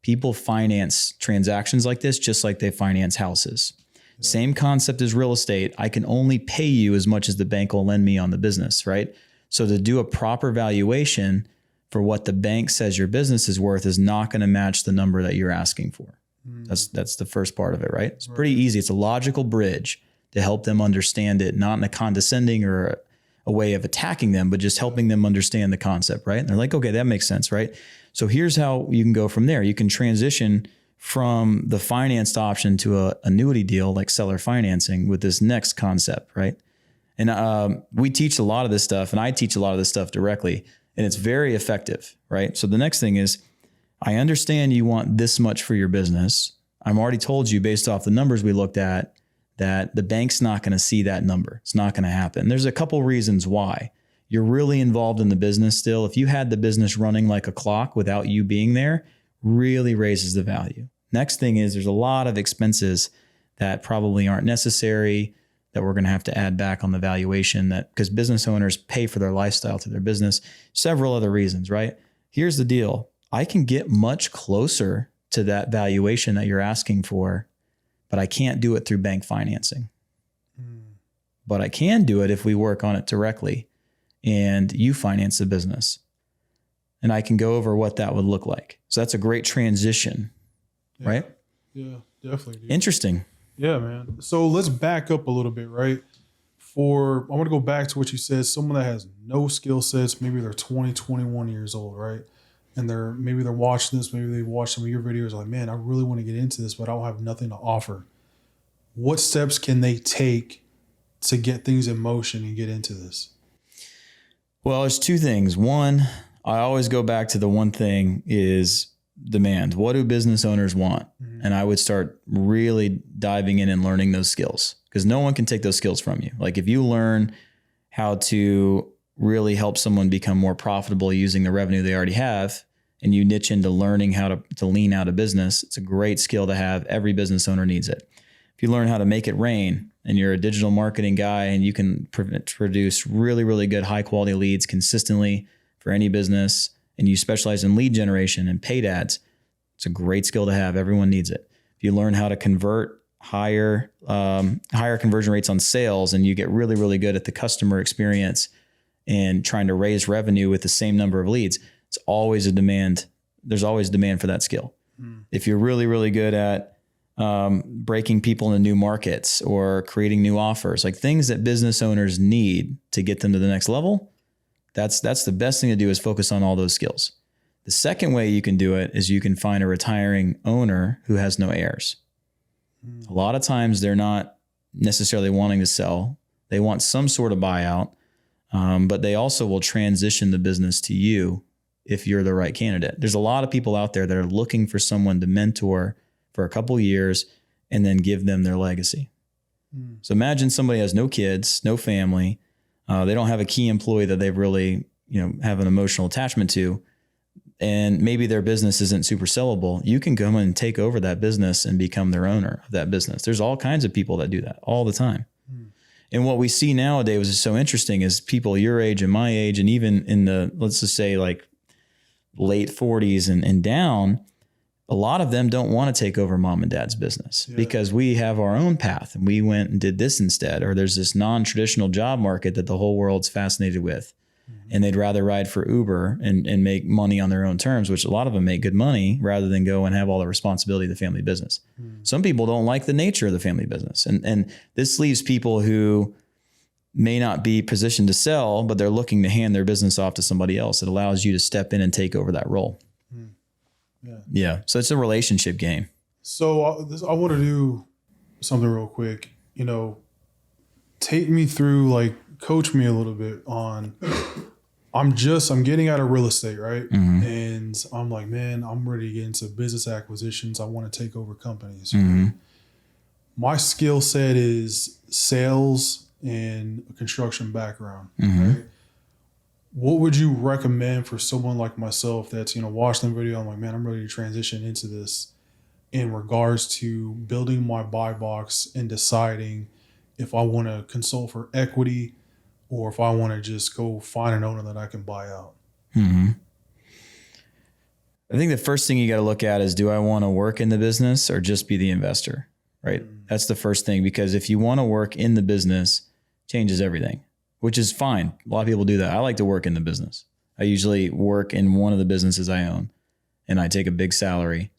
People finance transactions like this just like they finance houses. Yeah. Same concept as real estate. I can only pay you as much as the bank will lend me on the business, right? So to do a proper valuation for what the bank says your business is worth is not going to match the number that you're asking for. That's the first part of it, right? It's pretty easy. It's a logical bridge to help them understand it, not in a condescending or a way of attacking them, but just helping them understand the concept, right? And they're like, okay, that makes sense, right? So here's how you can go from there. You can transition from the financed option to a annuity deal like seller financing with this next concept, right? And we teach a lot of this stuff, and I teach a lot of this stuff directly, and it's very effective, right? So the next thing is, I understand you want this much for your business. I've already told you based off the numbers we looked at that the bank's not going to see that number. It's not going to happen. There's a couple reasons why. You're really involved in the business still. If you had the business running like a clock without you being there, really raises the value. Next thing is there's a lot of expenses that probably aren't necessary that we're going to have to add back on the valuation, that because business owners pay for their lifestyle to their business, several other reasons, right? Here's the deal. I can get much closer to that valuation that you're asking for, but I can't do it through bank financing. But I can do it if we work on it directly and you finance the business. And I can go over what that would look like. So that's a great transition, right? Yeah, definitely. Dude. Interesting. Yeah, man. So let's back up a little bit, right? I want to go back to what you said. Someone that has no skill sets, maybe they're 20, 21 years old, right? And maybe they're watching this, maybe they watch some of your videos like, man, I really want to get into this, but I don't have nothing to offer. What steps can they take to get things in motion and get into this? Well, there's two things. One, I always go back to the one thing is demand. What do business owners want? And I would start really diving in and learning those skills, because no one can take those skills from you. Like if you learn how to really help someone become more profitable using the revenue they already have, and you niche into learning how to lean out a business, it's a great skill to have. Every business owner needs it. If you learn how to make it rain and you're a digital marketing guy and you can produce really, really good high quality leads consistently for any business, and you specialize in lead generation and paid ads, it's a great skill to have. Everyone needs it. If you learn how to convert higher conversion rates on sales, and you get really, really good at the customer experience and trying to raise revenue with the same number of leads, it's always a demand. There's always demand for that skill. If you're really, really good at breaking people into new markets or creating new offers, like things that business owners need to get them to the next level, that's the best thing to do, is focus on all those skills. The second way you can do it is you can find a retiring owner who has no heirs. A lot of times they're not necessarily wanting to sell. They want some sort of buyout, but they also will transition the business to you if you're the right candidate. There's a lot of people out there that are looking for someone to mentor for a couple years and then give them their legacy. So imagine somebody has no kids, no family. They don't have a key employee that they really, have an emotional attachment to, and maybe their business isn't super sellable. You can come and take over that business and become their owner of that business. There's all kinds of people that do that all the time. And what we see nowadays, which is so interesting, is people your age and my age, and even in the, let's just say like late 40s and down, a lot of them don't want to take over mom and dad's business because we have our own path and we went and did this instead. Or there's this non-traditional job market that the whole world's fascinated with. And they'd rather ride for Uber and make money on their own terms, which a lot of them make good money, rather than go and have all the responsibility of the family business. Some people don't like the nature of the family business. And this leaves people who may not be positioned to sell, but they're looking to hand their business off to somebody else. It allows you to step in and take over that role. Yeah. So it's a relationship game. So I want to do something real quick. Take me through, coach me a little bit on, I'm getting out of real estate, right? And I'm like, man, I'm ready to get into business acquisitions. I want to take over companies. my skill set is sales and a construction background. Right? What would you recommend for someone like myself that's, watching the video? I'm like, man, I'm ready to transition into this in regards to building my buy box and deciding if I want to consult for equity or if I want to just go find an owner that I can buy out. I think the first thing you got to look at is, do I want to work in the business or just be the investor? Right. That's the first thing, because if you want to work in the business, changes everything, which is fine. A lot of people do that. I like to work in the business. I usually work in one of the businesses I own, and I take a big salary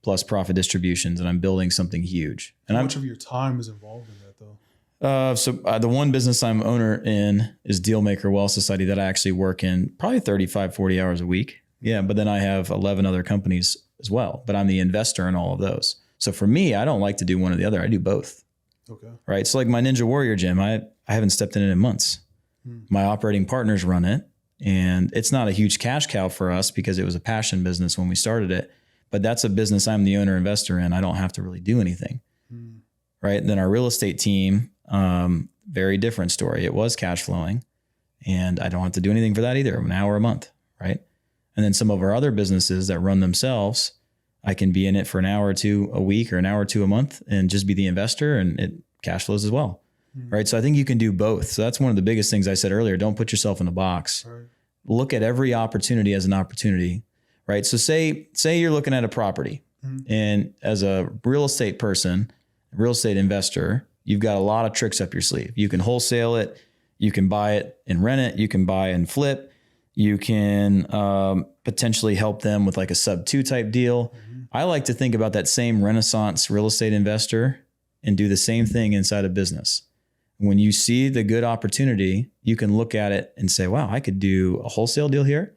plus profit distributions, and I'm building something huge. And How much of your time is involved in that though? So the one business I'm owner in is Dealmaker Wealth Society, that I actually work in probably 35, 40 hours a week. Yeah. But then I have 11 other companies as well, but I'm the investor in all of those. So for me, I don't like to do one or the other. I do both. Okay. Right. So like my Ninja Warrior gym, I haven't stepped in it in months. My operating partners run it, and it's not a huge cash cow for us because it was a passion business when we started it, but that's a business I'm the owner investor in. I don't have to really do anything. Right. And then our real estate team, very different story. It was cash flowing, and I don't have to do anything for that either. An hour a month. Right. And then some of our other businesses that run themselves, I can be in it for an hour or two a week or an hour or two a month and just be the investor, and it cash flows as well. Right. So I think you can do both. So that's one of the biggest things I said earlier. Don't put yourself in a box. Right. Look at every opportunity as an opportunity. Right. So say you're looking at a property, and as a real estate person, real estate investor, you've got a lot of tricks up your sleeve. You can wholesale it. You can buy it and rent it. You can buy and flip. You can potentially help them with like a sub 2 type deal. I like to think about that same Renaissance real estate investor and do the same thing inside a business. When you see the good opportunity, you can look at it and say, wow, I could do a wholesale deal here.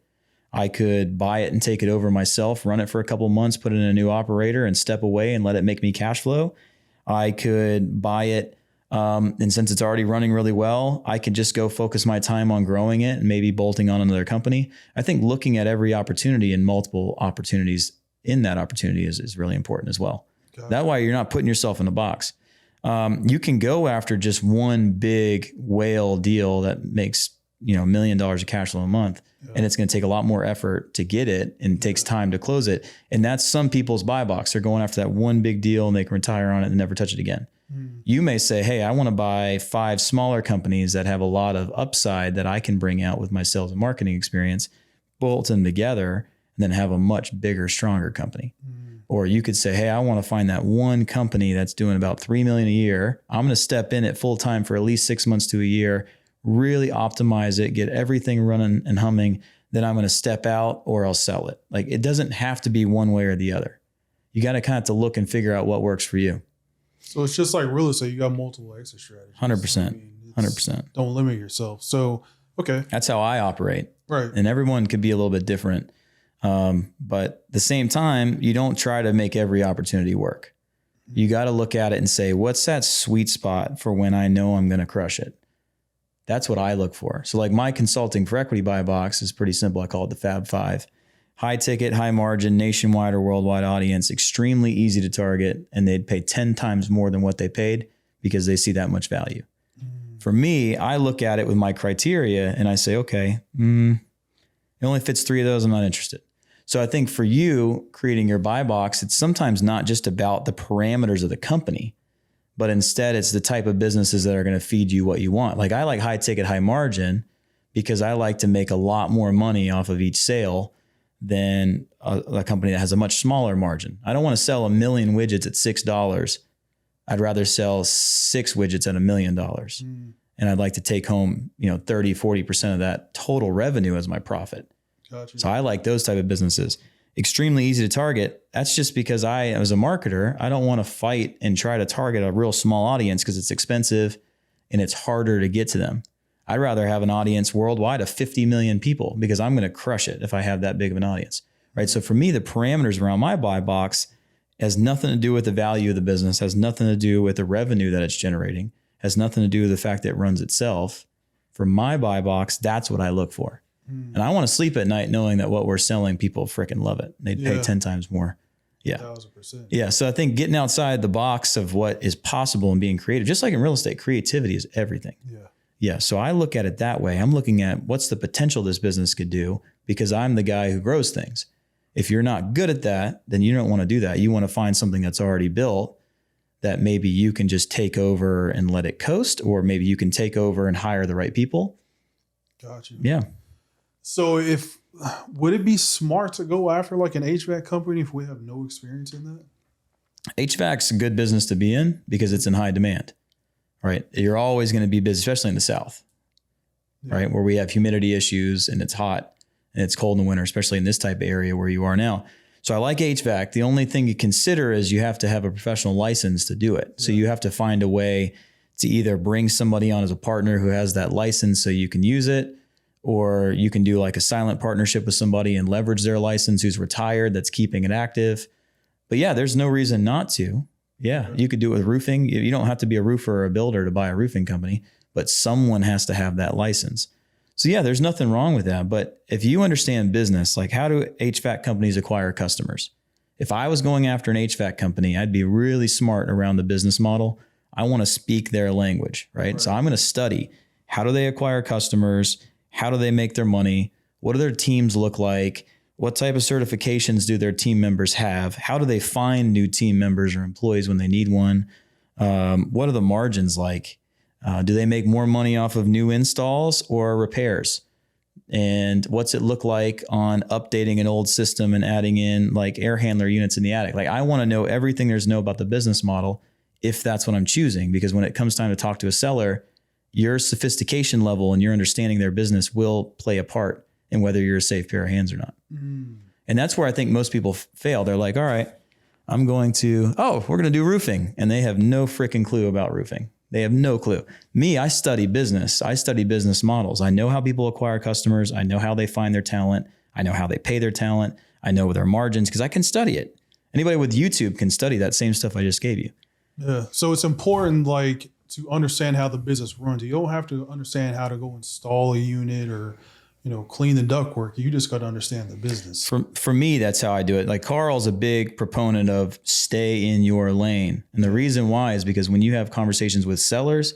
I could buy it and take it over myself, run it for a couple of months, put in a new operator and step away and let it make me cash flow. I could buy it. And since it's already running really well, I could just go focus my time on growing it and maybe bolting on another company. I think looking at every opportunity and multiple opportunities in that opportunity is really important as well. That way you're not putting yourself in a box. You can go after just one big whale deal that makes, $1 million of cash flow a month, and it's going to take a lot more effort to get it and it takes time to close it. And that's some people's buy box. They're going after that one big deal and they can retire on it and never touch it again. You may say, hey, I want to buy 5 smaller companies that have a lot of upside that I can bring out with my sales and marketing experience, bolt them together, and then have a much bigger, stronger company. Or you could say, hey, I want to find that one company that's doing about $3 million a year. I'm going to step in it full time for at least 6 months to a year, really optimize it, get everything running and humming. Then I'm going to step out or I'll sell it. Like, it doesn't have to be one way or the other. You got to kind of to look and figure out what works for you. So it's just like real estate. You got multiple exit strategies. 100%. 100%. Don't limit yourself. So, okay. That's how I operate. Right. And everyone could be a little bit different. But at the same time, you don't try to make every opportunity work. You got to look at it and say, what's that sweet spot for when I know I'm going to crush it? That's what I look for. So like my consulting for equity buy box is pretty simple. I call it the Fab 5. High ticket, high margin, nationwide or worldwide audience, extremely easy to target, and they'd pay 10 times more than what they paid because they see that much value. For me, I look at it with my criteria and I say, okay, it only fits 3 of those. I'm not interested. So I think for you creating your buy box, it's sometimes not just about the parameters of the company, but instead it's the type of businesses that are going to feed you what you want. Like I like high ticket, high margin because I like to make a lot more money off of each sale than a company that has a much smaller margin. I don't want to sell 1 million widgets at $6. I'd rather sell 6 widgets at $1 million. And I'd like to take home, 30, 40% of that total revenue as my profit. Gotcha. So I like those type of businesses. Extremely easy to target. That's just because I, as a marketer, I don't want to fight and try to target a real small audience because it's expensive and it's harder to get to them. I'd rather have an audience worldwide of 50 million people because I'm going to crush it if I have that big of an audience, right? So for me, the parameters around my buy box has nothing to do with the value of the business, has nothing to do with the revenue that it's generating, has nothing to do with the fact that it runs itself. For my buy box, that's what I look for. And I want to sleep at night knowing that what we're selling, people freaking love it. They'd pay 10 times more. Yeah. 1,000%. Yeah. So I think getting outside the box of what is possible and being creative, just like in real estate, creativity is everything. Yeah. Yeah. So I look at it that way. I'm looking at what's the potential this business could do because I'm the guy who grows things. If you're not good at that, then you don't want to do that. You want to find something that's already built that maybe you can just take over and let it coast, or maybe you can take over and hire the right people. Gotcha. Yeah. So would it be smart to go after like an HVAC company if we have no experience in that? HVAC's a good business to be in because it's in high demand, right? You're always going to be busy, especially in the South, right? Where we have humidity issues and it's hot and it's cold in the winter, especially in this type of area where you are now. So I like HVAC. The only thing you consider is you have to have a professional license to do it. So you have to find a way to either bring somebody on as a partner who has that license so you can use it, or you can do like a silent partnership with somebody and leverage their license who's retired that's keeping it active. But yeah, there's no reason not to. Yeah, you could do it with roofing. You don't have to be a roofer or a builder to buy a roofing company, but someone has to have that license. So yeah, there's nothing wrong with that. But if you understand business, like how do HVAC companies acquire customers? If I was going after an HVAC company, I'd be really smart around the business model. I want to speak their language, right? So I'm going to study how do they acquire customers? How do they make their money? What do their teams look like? What type of certifications do their team members have? How do they find new team members or employees when they need one? What are the margins like? Do they make more money off of new installs or repairs? And what's it look like on updating an old system and adding in like air handler units in the attic? Like I want to know everything there's to know about the business model if that's what I'm choosing, because when it comes time to talk to a seller, your sophistication level and your understanding their business will play a part in whether you're a safe pair of hands or not. And that's where I think most people fail. They're like, all right, we're going to do roofing. And they have no freaking clue about roofing. They have no clue. Me, I study business. I study business models. I know how people acquire customers. I know how they find their talent. I know how they pay their talent. I know their margins because I can study it. Anybody with YouTube can study that same stuff I just gave you. Yeah. So it's important, like, to understand how the business runs. You don't have to understand how to go install a unit or, clean the ductwork. You just got to understand the business. For me, that's how I do it. Like Carl's a big proponent of stay in your lane. And the reason why is because when you have conversations with sellers,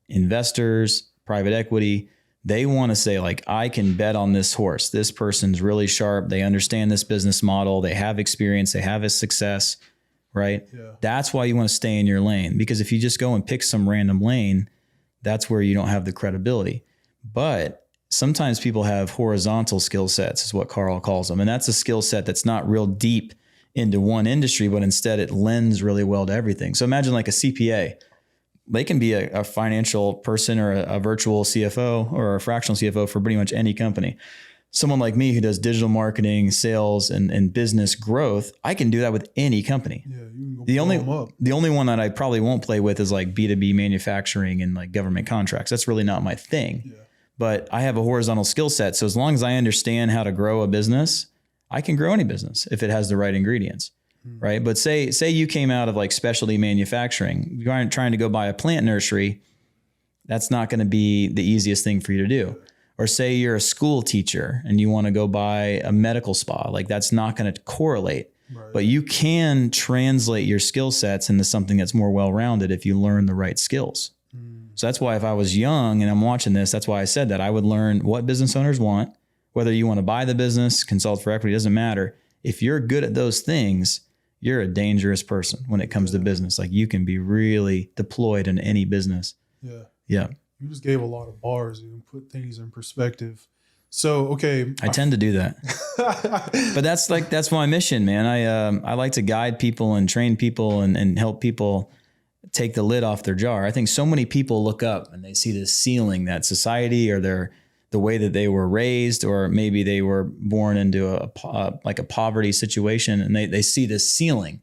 investors, private equity, they want to say like, I can bet on this horse. This person's really sharp. They understand this business model. They have experience. They have a success, right? Yeah. That's why you want to stay in your lane, because if you just go and pick some random lane, that's where you don't have the credibility. But sometimes people have horizontal skill sets is what Carl calls them. And that's a skill set that's not real deep into one industry, but instead it lends really well to everything. So imagine like a CPA. They can be a financial person or a virtual CFO or a fractional CFO for pretty much any company. Someone like me who does digital marketing, sales, and business growth, I can do that with any company. Yeah, you can go the only one that I probably won't play with is like B2B manufacturing and like government contracts. That's really not my thing. Yeah. But I have a horizontal skill set. So as long as I understand how to grow a business, I can grow any business if it has the right ingredients, right? But say you came out of like specialty manufacturing, you aren't trying to go buy a plant nursery. That's not going to be the easiest thing for you to do. Or say you're a school teacher and you want to go buy a medical spa, like that's not going to correlate. Right. But you can translate your skill sets into something that's more well-rounded if you learn the right skills. So that's why if I was young and I'm watching this, that's why I said that I would learn what business owners want, whether you want to buy the business, consult for equity, doesn't matter. If you're good at those things, you're a dangerous person when it comes to business. Like you can be really deployed in any business. Yeah. Yeah. You just gave a lot of bars. You put things in perspective. So, okay. I tend to do that, but that's my mission, man. I like to guide people and train people and help people take the lid off their jar. I think so many people look up and they see this ceiling that society or the way that they were raised, or maybe they were born into a poverty situation, and they see this ceiling.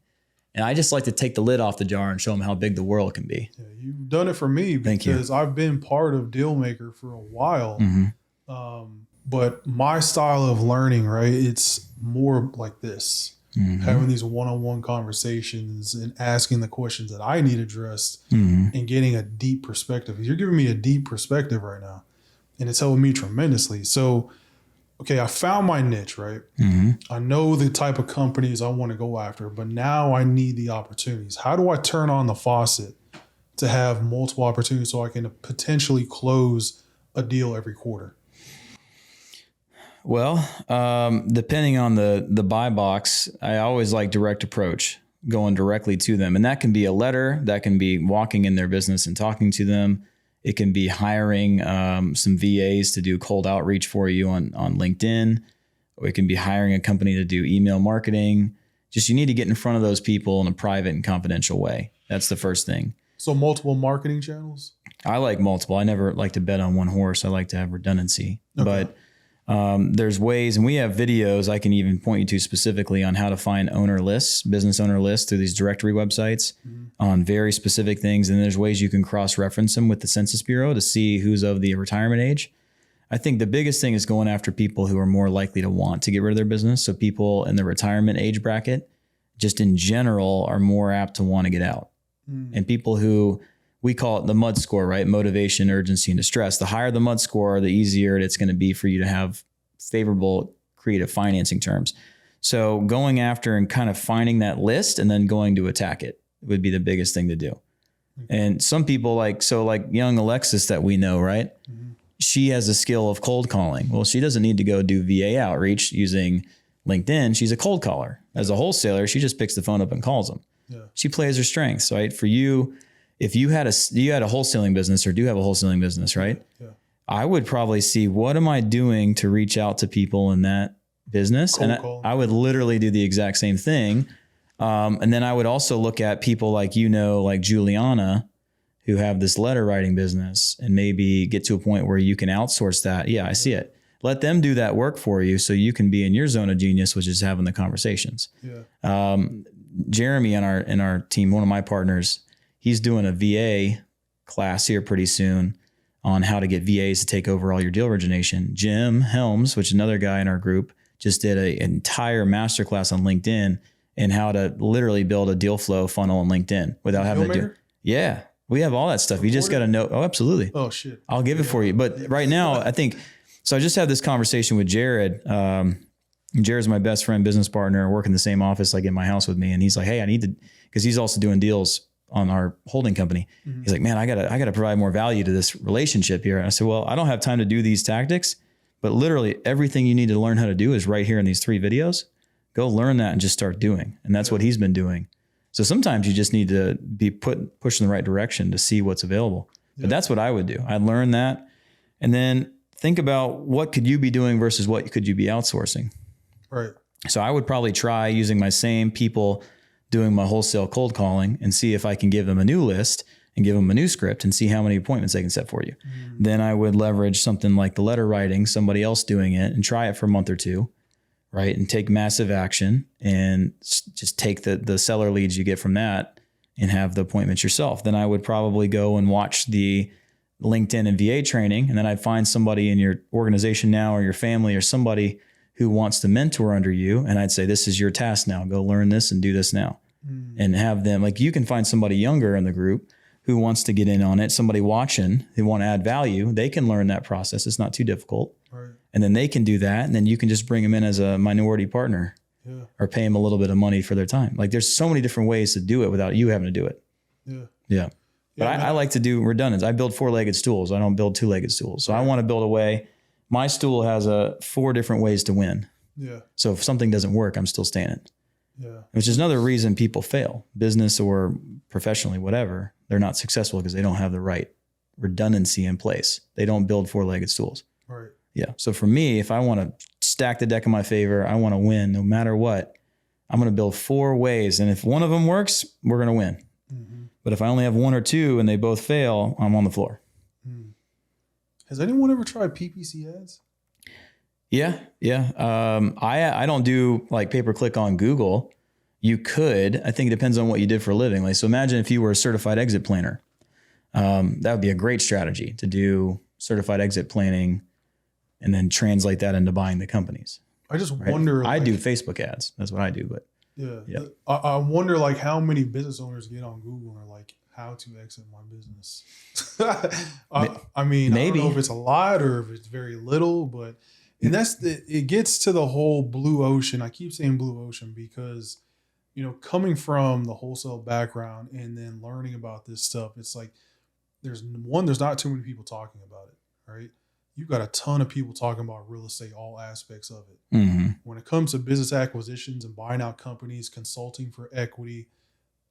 And I just like to take the lid off the jar and show them how big the world can be. Yeah, you've done it for me because I've been part of Dealmaker for a while. Mm-hmm. But my style of learning, right, it's more like this. Mm-hmm. Having these one-on-one conversations and asking the questions that I need addressed and getting a deep perspective. You're giving me a deep perspective right now, and it's helping me tremendously. So okay, I found my niche, right? I know the type of companies I want to go after, but now I need the opportunities. How do I turn on the faucet to have multiple opportunities so I can potentially close a deal every quarter? Well, depending on the buy box, I always like direct approach, going directly to them. And that can be a letter, that can be walking in their business and talking to them. It can be hiring some VAs to do cold outreach for you on LinkedIn. Or it can be hiring a company to do email marketing. Just you need to get in front of those people in a private and confidential way. That's the first thing. So multiple marketing channels? I like multiple. I never like to bet on one horse. I like to have redundancy. Okay. But there's ways, and we have videos I can even point you to specifically on how to find owner lists, business owner lists through these directory websites on very specific things. And there's ways you can cross-reference them with the Census Bureau to see who's of the retirement age. I think the biggest thing is going after people who are more likely to want to get rid of their business. So people in the retirement age bracket, just in general, are more apt to want to get out. And people who, we call it the MUD score, right? Motivation, urgency, and distress. The higher the MUD score, the easier it's going to be for you to have favorable creative financing terms. So going after and kind of finding that list and then going to attack it would be the biggest thing to do. And some people like young Alexis that we know, right? She has a skill of cold calling. Well, she doesn't need to go do VA outreach using LinkedIn. She's a cold caller. As a wholesaler, she just picks the phone up and calls them. Yeah. She plays her strengths, right? For you, if you had a wholesaling business or do have a wholesaling business, right? Yeah. I would probably see, what am I doing to reach out to people in that business? Cold and I would literally do the exact same thing. And then I would also look at people like Juliana, who have this letter writing business, and maybe get to a point where you can outsource that. Yeah, I see it. Let them do that work for you so you can be in your zone of genius, which is having the conversations. Yeah. Jeremy in our team, one of my partners, he's doing a VA class here pretty soon on how to get VAs to take over all your deal origination. Jim Helms, which is another guy in our group, just did an entire masterclass on LinkedIn and how to literally build a deal flow funnel on LinkedIn without having to do. Yeah, we have all that stuff. You just got to know. Oh, absolutely. Oh shit. I'll give it for you. But right now, I think, so I just had this conversation with Jared. Jared's my best friend, business partner, work in the same office, like in my house with me. And he's like, hey, I need to, because he's also doing deals on our holding company. He's like, man, I gotta provide more value to this relationship here. And I said, well, I don't have time to do these tactics, but literally everything you need to learn how to do is right here in these 3 videos. Go learn that and just start doing. And that's what he's been doing. So sometimes you just need to be pushed in the right direction to see what's available. But that's what I would do. I'd learn that. And then think about, what could you be doing versus what could you be outsourcing? Right. So I would probably try using my same people doing my wholesale cold calling and see if I can give them a new list and give them a new script and see how many appointments they can set for you. Then I would leverage something like the letter writing, somebody else doing it, and try it for a month or 2, right? And take massive action and just take the seller leads you get from that and have the appointments yourself. Then I would probably go and watch the LinkedIn and VA training. And then I'd find somebody in your organization now or your family or somebody who wants to mentor under you. And I'd say, this is your task now. Go learn this and do this now. And have them, like, you can find somebody younger in the group who wants to get in on it, somebody watching who want to add value. They can learn that process. It's not too difficult. Right. And then they can do that. And then you can just bring them in as a minority partner or pay them a little bit of money for their time. Like, there's so many different ways to do it without you having to do it. Yeah. But I like to do redundance. I build 4-legged stools. I don't build 2-legged stools. So I want to build a way. My stool has 4 different ways to win. Yeah. So if something doesn't work, I'm still standing. Yeah. Which is another reason people fail, business or professionally, whatever. They're not successful because they don't have the right redundancy in place. They don't build 4-legged stools. Right. Yeah. So for me, if I want to stack the deck in my favor, I want to win no matter what, I'm going to build 4 ways. And if one of them works, we're going to win. But if I only have 1 or 2 and they both fail, I'm on the floor. Has anyone ever tried PPC ads? Yeah. I don't do like pay-per-click on Google. You could. I think it depends on what you did for a living. Like, so imagine if you were a certified exit planner. That would be a great strategy to do certified exit planning and then translate that into buying the companies. I just wonder. I do Facebook ads. That's what I do. But yeah. I wonder like how many business owners get on Google and are like, how to exit my business. I mean, maybe. I don't know if it's a lot or if it's very little, but And it gets to the whole blue ocean. I keep saying blue ocean because, coming from the wholesale background and then learning about this stuff, it's like there's not too many people talking about it, right? You've got a ton of people talking about real estate, all aspects of it. Mm-hmm. When it comes to business acquisitions and buying out companies, consulting for equity,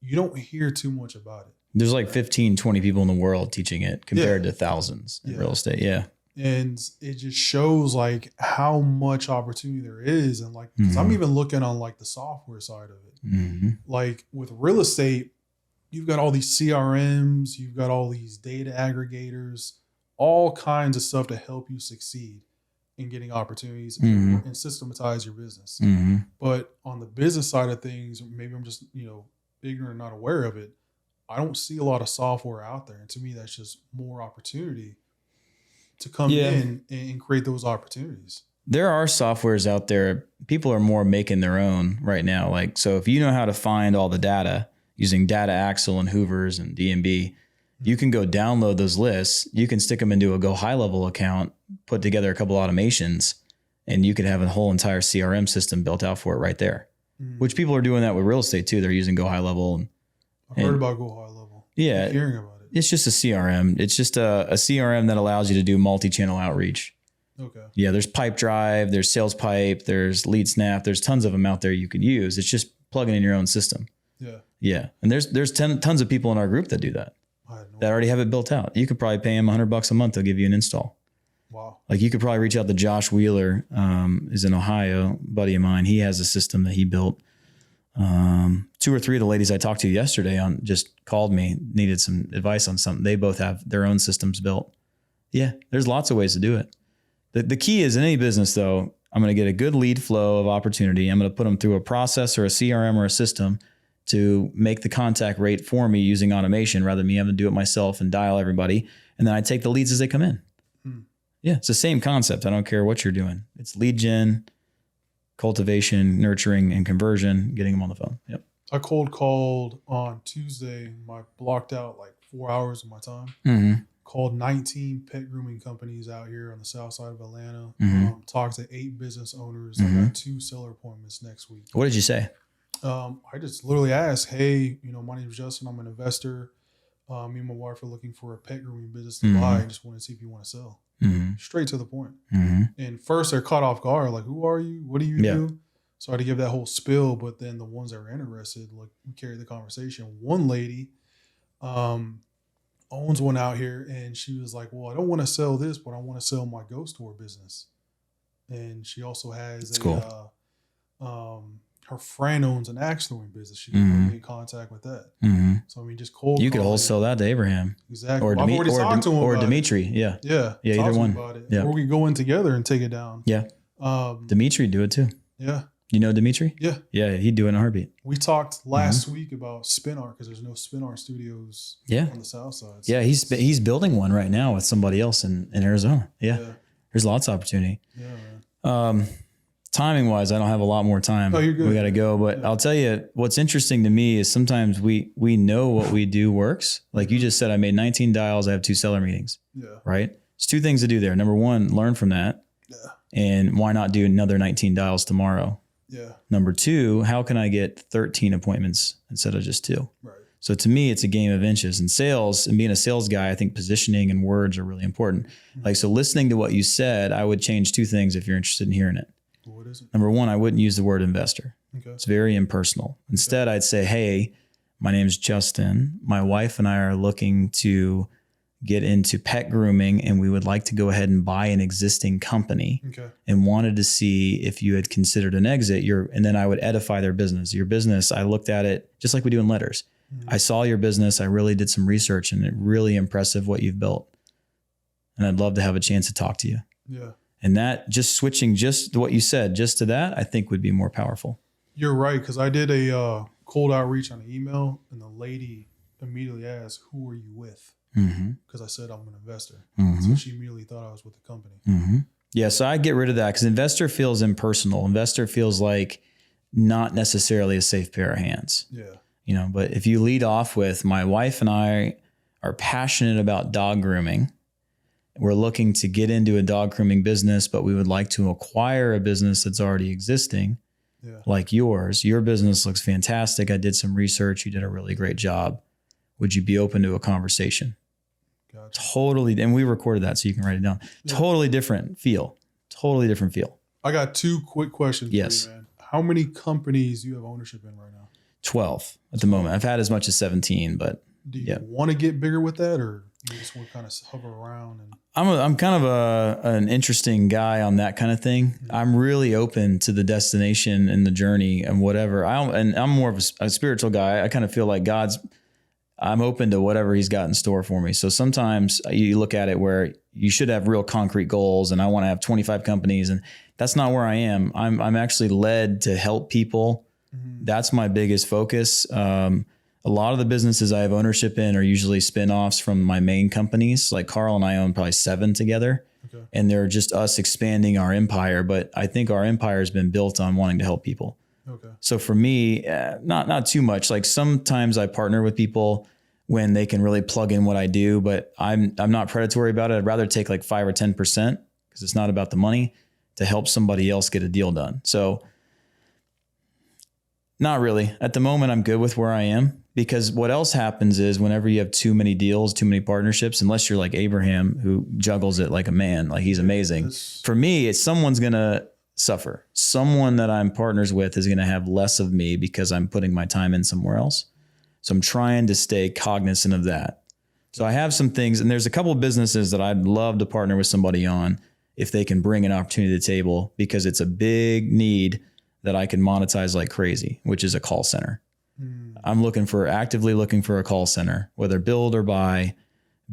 you don't hear too much about it. There's like 15, 20 people in the world teaching it compared to thousands in real estate. Yeah. And it just shows like how much opportunity there is. And like, because I'm even looking on like the software side of it. Mm-hmm. Like with real estate, you've got all these CRMs, you've got all these data aggregators, all kinds of stuff to help you succeed in getting opportunities and systematize your business. Mm-hmm. But on the business side of things, maybe I'm just, ignorant and not aware of it. I don't see a lot of software out there. And to me, that's just more opportunity to come in and create those opportunities. There are softwares out there. People are more making their own right now. Like, so if you know how to find all the data using Data Axle and Hoovers and D&B, you can go download those lists. You can stick them into a Go High Level account, put together a couple automations, and you could have a whole entire CRM system built out for it right there. Which people are doing that with real estate too. They're using Go High Level. I've heard about Go High Level. Yeah. I'm hearing about it. It's just a CRM. It's just a CRM that allows you to do multi-channel outreach. Okay. Yeah. There's Pipe Drive, there's Sales Pipe, there's Lead Snap. There's tons of them out there you could use. It's just plugging in your own system. Yeah. Yeah. And there's tons of people in our group that do that. That already have it built out. You could probably pay them $100 a month. They'll give you an install. Wow. Like you could probably reach out to Josh Wheeler, is in Ohio, buddy of mine. He has a system that he built. 2 or 3 of the ladies I talked to yesterday just called me, needed some advice on something. They both have their own systems built. Yeah, there's lots of ways to do it. The key is in any business though, I'm going to get a good lead flow of opportunity. I'm going to put them through a process or a CRM or a system to make the contact rate for me using automation rather than me having to do it myself and dial everybody. And then I take the leads as they come in. Yeah, it's the same concept. I don't care what you're doing. It's lead gen, cultivation, nurturing, and conversion, getting them on the phone. Yep. I cold called on Tuesday. I blocked out like 4 hours of my time. Called 19 pet grooming companies out here on the south side of Atlanta. Talked to 8 business owners. I got 2 seller appointments next week. What did you say? I just literally asked, hey, my name is Justin. I'm an investor. Me and my wife are looking for a pet grooming business to buy. I just want to see if you want to sell. Straight to the point. And first they're caught off guard. Like, who are you? What do you do? So I had to give that whole spiel. But then the ones that were interested, like we carried the conversation. One lady owns one out here. And she was like, well, I don't want to sell this, but I want to sell my ghost store business. And she also has her friend owns an axe throwing business. She can put me in contact with that. So, just cold. You could wholesale that to Abraham. Exactly. Or, Dimitri. Yeah. Yeah, either one. Yeah. Or we could go in together and take it down. Yeah. Dimitri do it too. Yeah. You know Dimitri? Yeah. Yeah, he'd do it in a heartbeat. We talked last week about spin art because there's no spin art studios on the south side. So yeah, he's building one right now with somebody else in Arizona. Yeah. There's lots of opportunity. Yeah, man. Timing wise, I don't have a lot more time. Oh, you're good. We got to go. But I'll tell you, what's interesting to me is sometimes we know what we do works. Like you just said, I made 19 dials. I have 2 seller meetings. Yeah. Right. It's 2 things to do there. Number one, learn from that. Yeah. And why not do another 19 dials tomorrow? Yeah. Number 2, how can I get 13 appointments instead of just 2? Right. So to me, it's a game of inches. And sales and being a sales guy, I think positioning and words are really important. Like, so listening to what you said, I would change 2 things if you're interested in hearing it. What is it? Number 1, I wouldn't use the word investor. Okay. It's very impersonal. Instead, I'd say, hey, my name's Justin. My wife and I are looking to get into pet grooming, and we would like to go ahead and buy an existing company and wanted to see if you had considered an exit. And then I would edify their business. Your business, I looked at it just like we do in letters. I saw your business. I really did some research, and it's really impressive what you've built. And I'd love to have a chance to talk to you. Yeah. And that just switching just what you said, just to that, I think would be more powerful. You're right. Because I did a cold outreach on an email, and the lady immediately asked, who are you with? Because I said I'm an investor. So she immediately thought I was with the company. Yeah. So I get rid of that because investor feels impersonal. Investor feels like not necessarily a safe pair of hands. Yeah. But if you lead off with, my wife and I are passionate about dog grooming, We're looking to get into a dog grooming business, but we would like to acquire a business that's already existing, like yours. Your business looks fantastic. I did some research. You did a really great job. Would you be open to a conversation? Gotcha. Totally. And we recorded that so you can write it down. Yeah. Totally different feel. Totally different feel. I got 2 quick questions yes. for you, man. How many companies do you have ownership in right now? 12 at the moment. I've had as much as 17, but do you want to get bigger with that, or you just want to kind of hover around? And I'm kind of an interesting guy on that kind of thing. Mm-hmm. I'm really open to the destination and the journey and whatever. I'm more of a spiritual guy. I kind of feel like I'm open to whatever he's got in store for me. So sometimes you look at it where you should have real concrete goals, and I want to have 25 companies, and that's not where I am. I'm actually led to help people. Mm-hmm. That's my biggest focus. A lot of the businesses I have ownership in are usually spinoffs from my main companies. Like Carl and I own probably 7 together, and they're just us expanding our empire. But I think our empire has been built on wanting to help people. Okay. So for me, not too much. Like sometimes I partner with people when they can really plug in what I do, but I'm not predatory about it. I'd rather take like 5 or 10% because it's not about the money, to help somebody else get a deal done. So not really. At the moment, I'm good with where I am, because what else happens is whenever you have too many deals, too many partnerships, unless you're like Abraham, who juggles it like a man, like he's amazing. For me, it's someone's going to suffer. Someone that I'm partners with is going to have less of me because I'm putting my time in somewhere else. So I'm trying to stay cognizant of that. So I have some things, and there's a couple of businesses that I'd love to partner with somebody on if they can bring an opportunity to the table, because it's a big need that I can monetize like crazy, which is a call center. I'm actively looking for a call center, whether build or buy.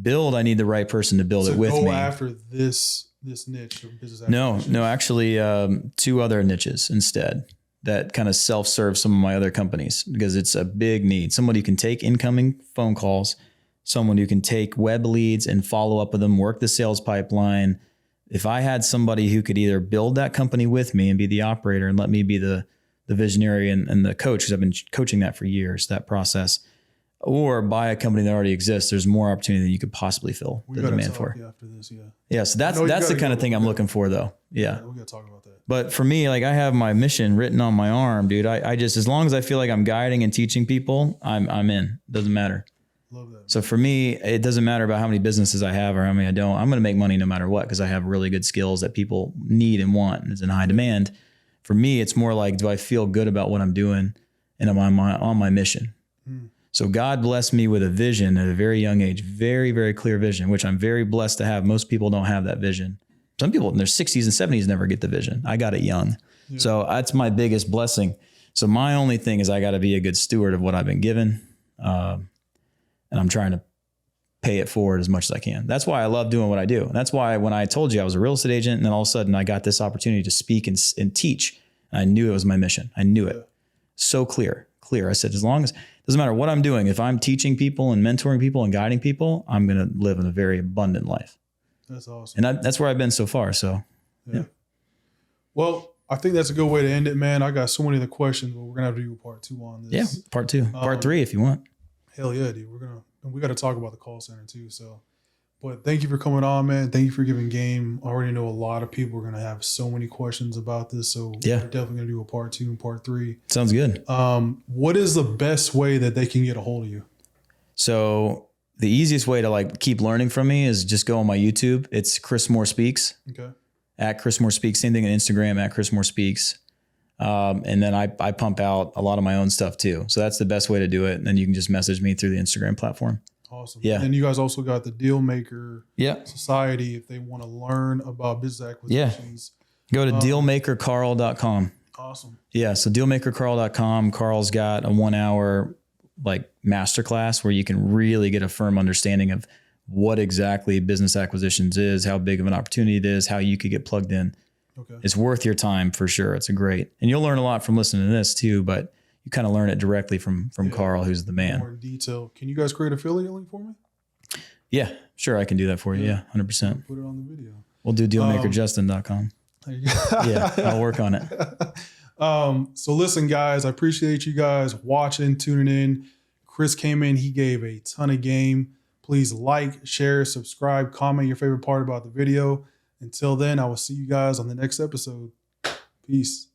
Build, I need the right person to build it with me. So go after this niche of business acquisitions? No, actually 2 other niches instead that kind of self-serve some of my other companies, because it's a big need. Somebody who can take incoming phone calls, someone who can take web leads and follow up with them, work the sales pipeline. If I had somebody who could either build that company with me and be the operator and let me be the visionary and the coach, because I've been coaching that for years, that process, or buy a company that already exists, there's more opportunity than you could possibly fill the demand for. After this, so that's the kind of thing I'm looking for, though. Yeah. We got to talk about that. But for me, like I have my mission written on my arm, dude. I just, as long as I feel like I'm guiding and teaching people, I'm in. Doesn't matter. Love that. So for me, it doesn't matter about how many businesses I have or how many I don't. I'm going to make money no matter what, because I have really good skills that people need and want, and it's in high demand. For me, it's more like, do I feel good about what I'm doing, and am I on my mission? So God blessed me with a vision at a very young age, very, very clear vision, which I'm very blessed to have. Most people don't have that vision. Some people in their 60s and 70s never get the vision. I got it young. Yeah. So that's my biggest blessing. So my only thing is I got to be a good steward of what I've been given. And I'm trying to pay it forward as much as I can. That's why I love doing what I do. And that's why when I told you I was a real estate agent, and then all of a sudden I got this opportunity to speak and teach, I knew it was my mission. I knew it. So clear. I said, as long as, it doesn't matter what I'm doing, if I'm teaching people and mentoring people and guiding people, I'm going to live in a very abundant life. That's awesome. And that's where I've been so far. So, yeah. Well, I think that's a good way to end it, man. I got so many other questions, but we're going to have to do a part 2 on this. Yeah, part 2. Part 3 if you want. Hell yeah, dude. We got to talk about the call center too. So, but thank you for coming on, man. Thank you for giving game. I already know a lot of people are going to have so many questions about this. So we're definitely going to do a part 2 and part 3. Sounds good. What is the best way that they can get a hold of you? So the easiest way to like keep learning from me is just go on my YouTube. It's Chris Moore Speaks. Okay. At Chris Moore Speaks. Same thing on Instagram at Chris Moore Speaks. And then I pump out a lot of my own stuff too. So that's the best way to do it. And then you can just message me through the Instagram platform. Awesome. Yeah. And you guys also got the Deal Maker Society if they want to learn about business acquisitions. Go to dealmakercarl.com. Awesome. Yeah. So dealmakercarl.com. Carl's got a 1-hour like masterclass where you can really get a firm understanding of what exactly business acquisitions is, how big of an opportunity it is, how you could get plugged in. Okay. It's worth your time for sure. It's and you'll learn a lot from listening to this too, but you kind of learn it directly from Carl, who's the man. More detail. Can you guys create an affiliate link for me? Yeah, sure. I can do that for you. Yeah, 100%. Put it on the video. We'll do dealmakerjustin.com. Yeah, I'll work on it. So listen, guys, I appreciate you guys watching, tuning in. Chris came in. He gave a ton of game. Please like, share, subscribe, comment your favorite part about the video. Until then, I will see you guys on the next episode. Peace.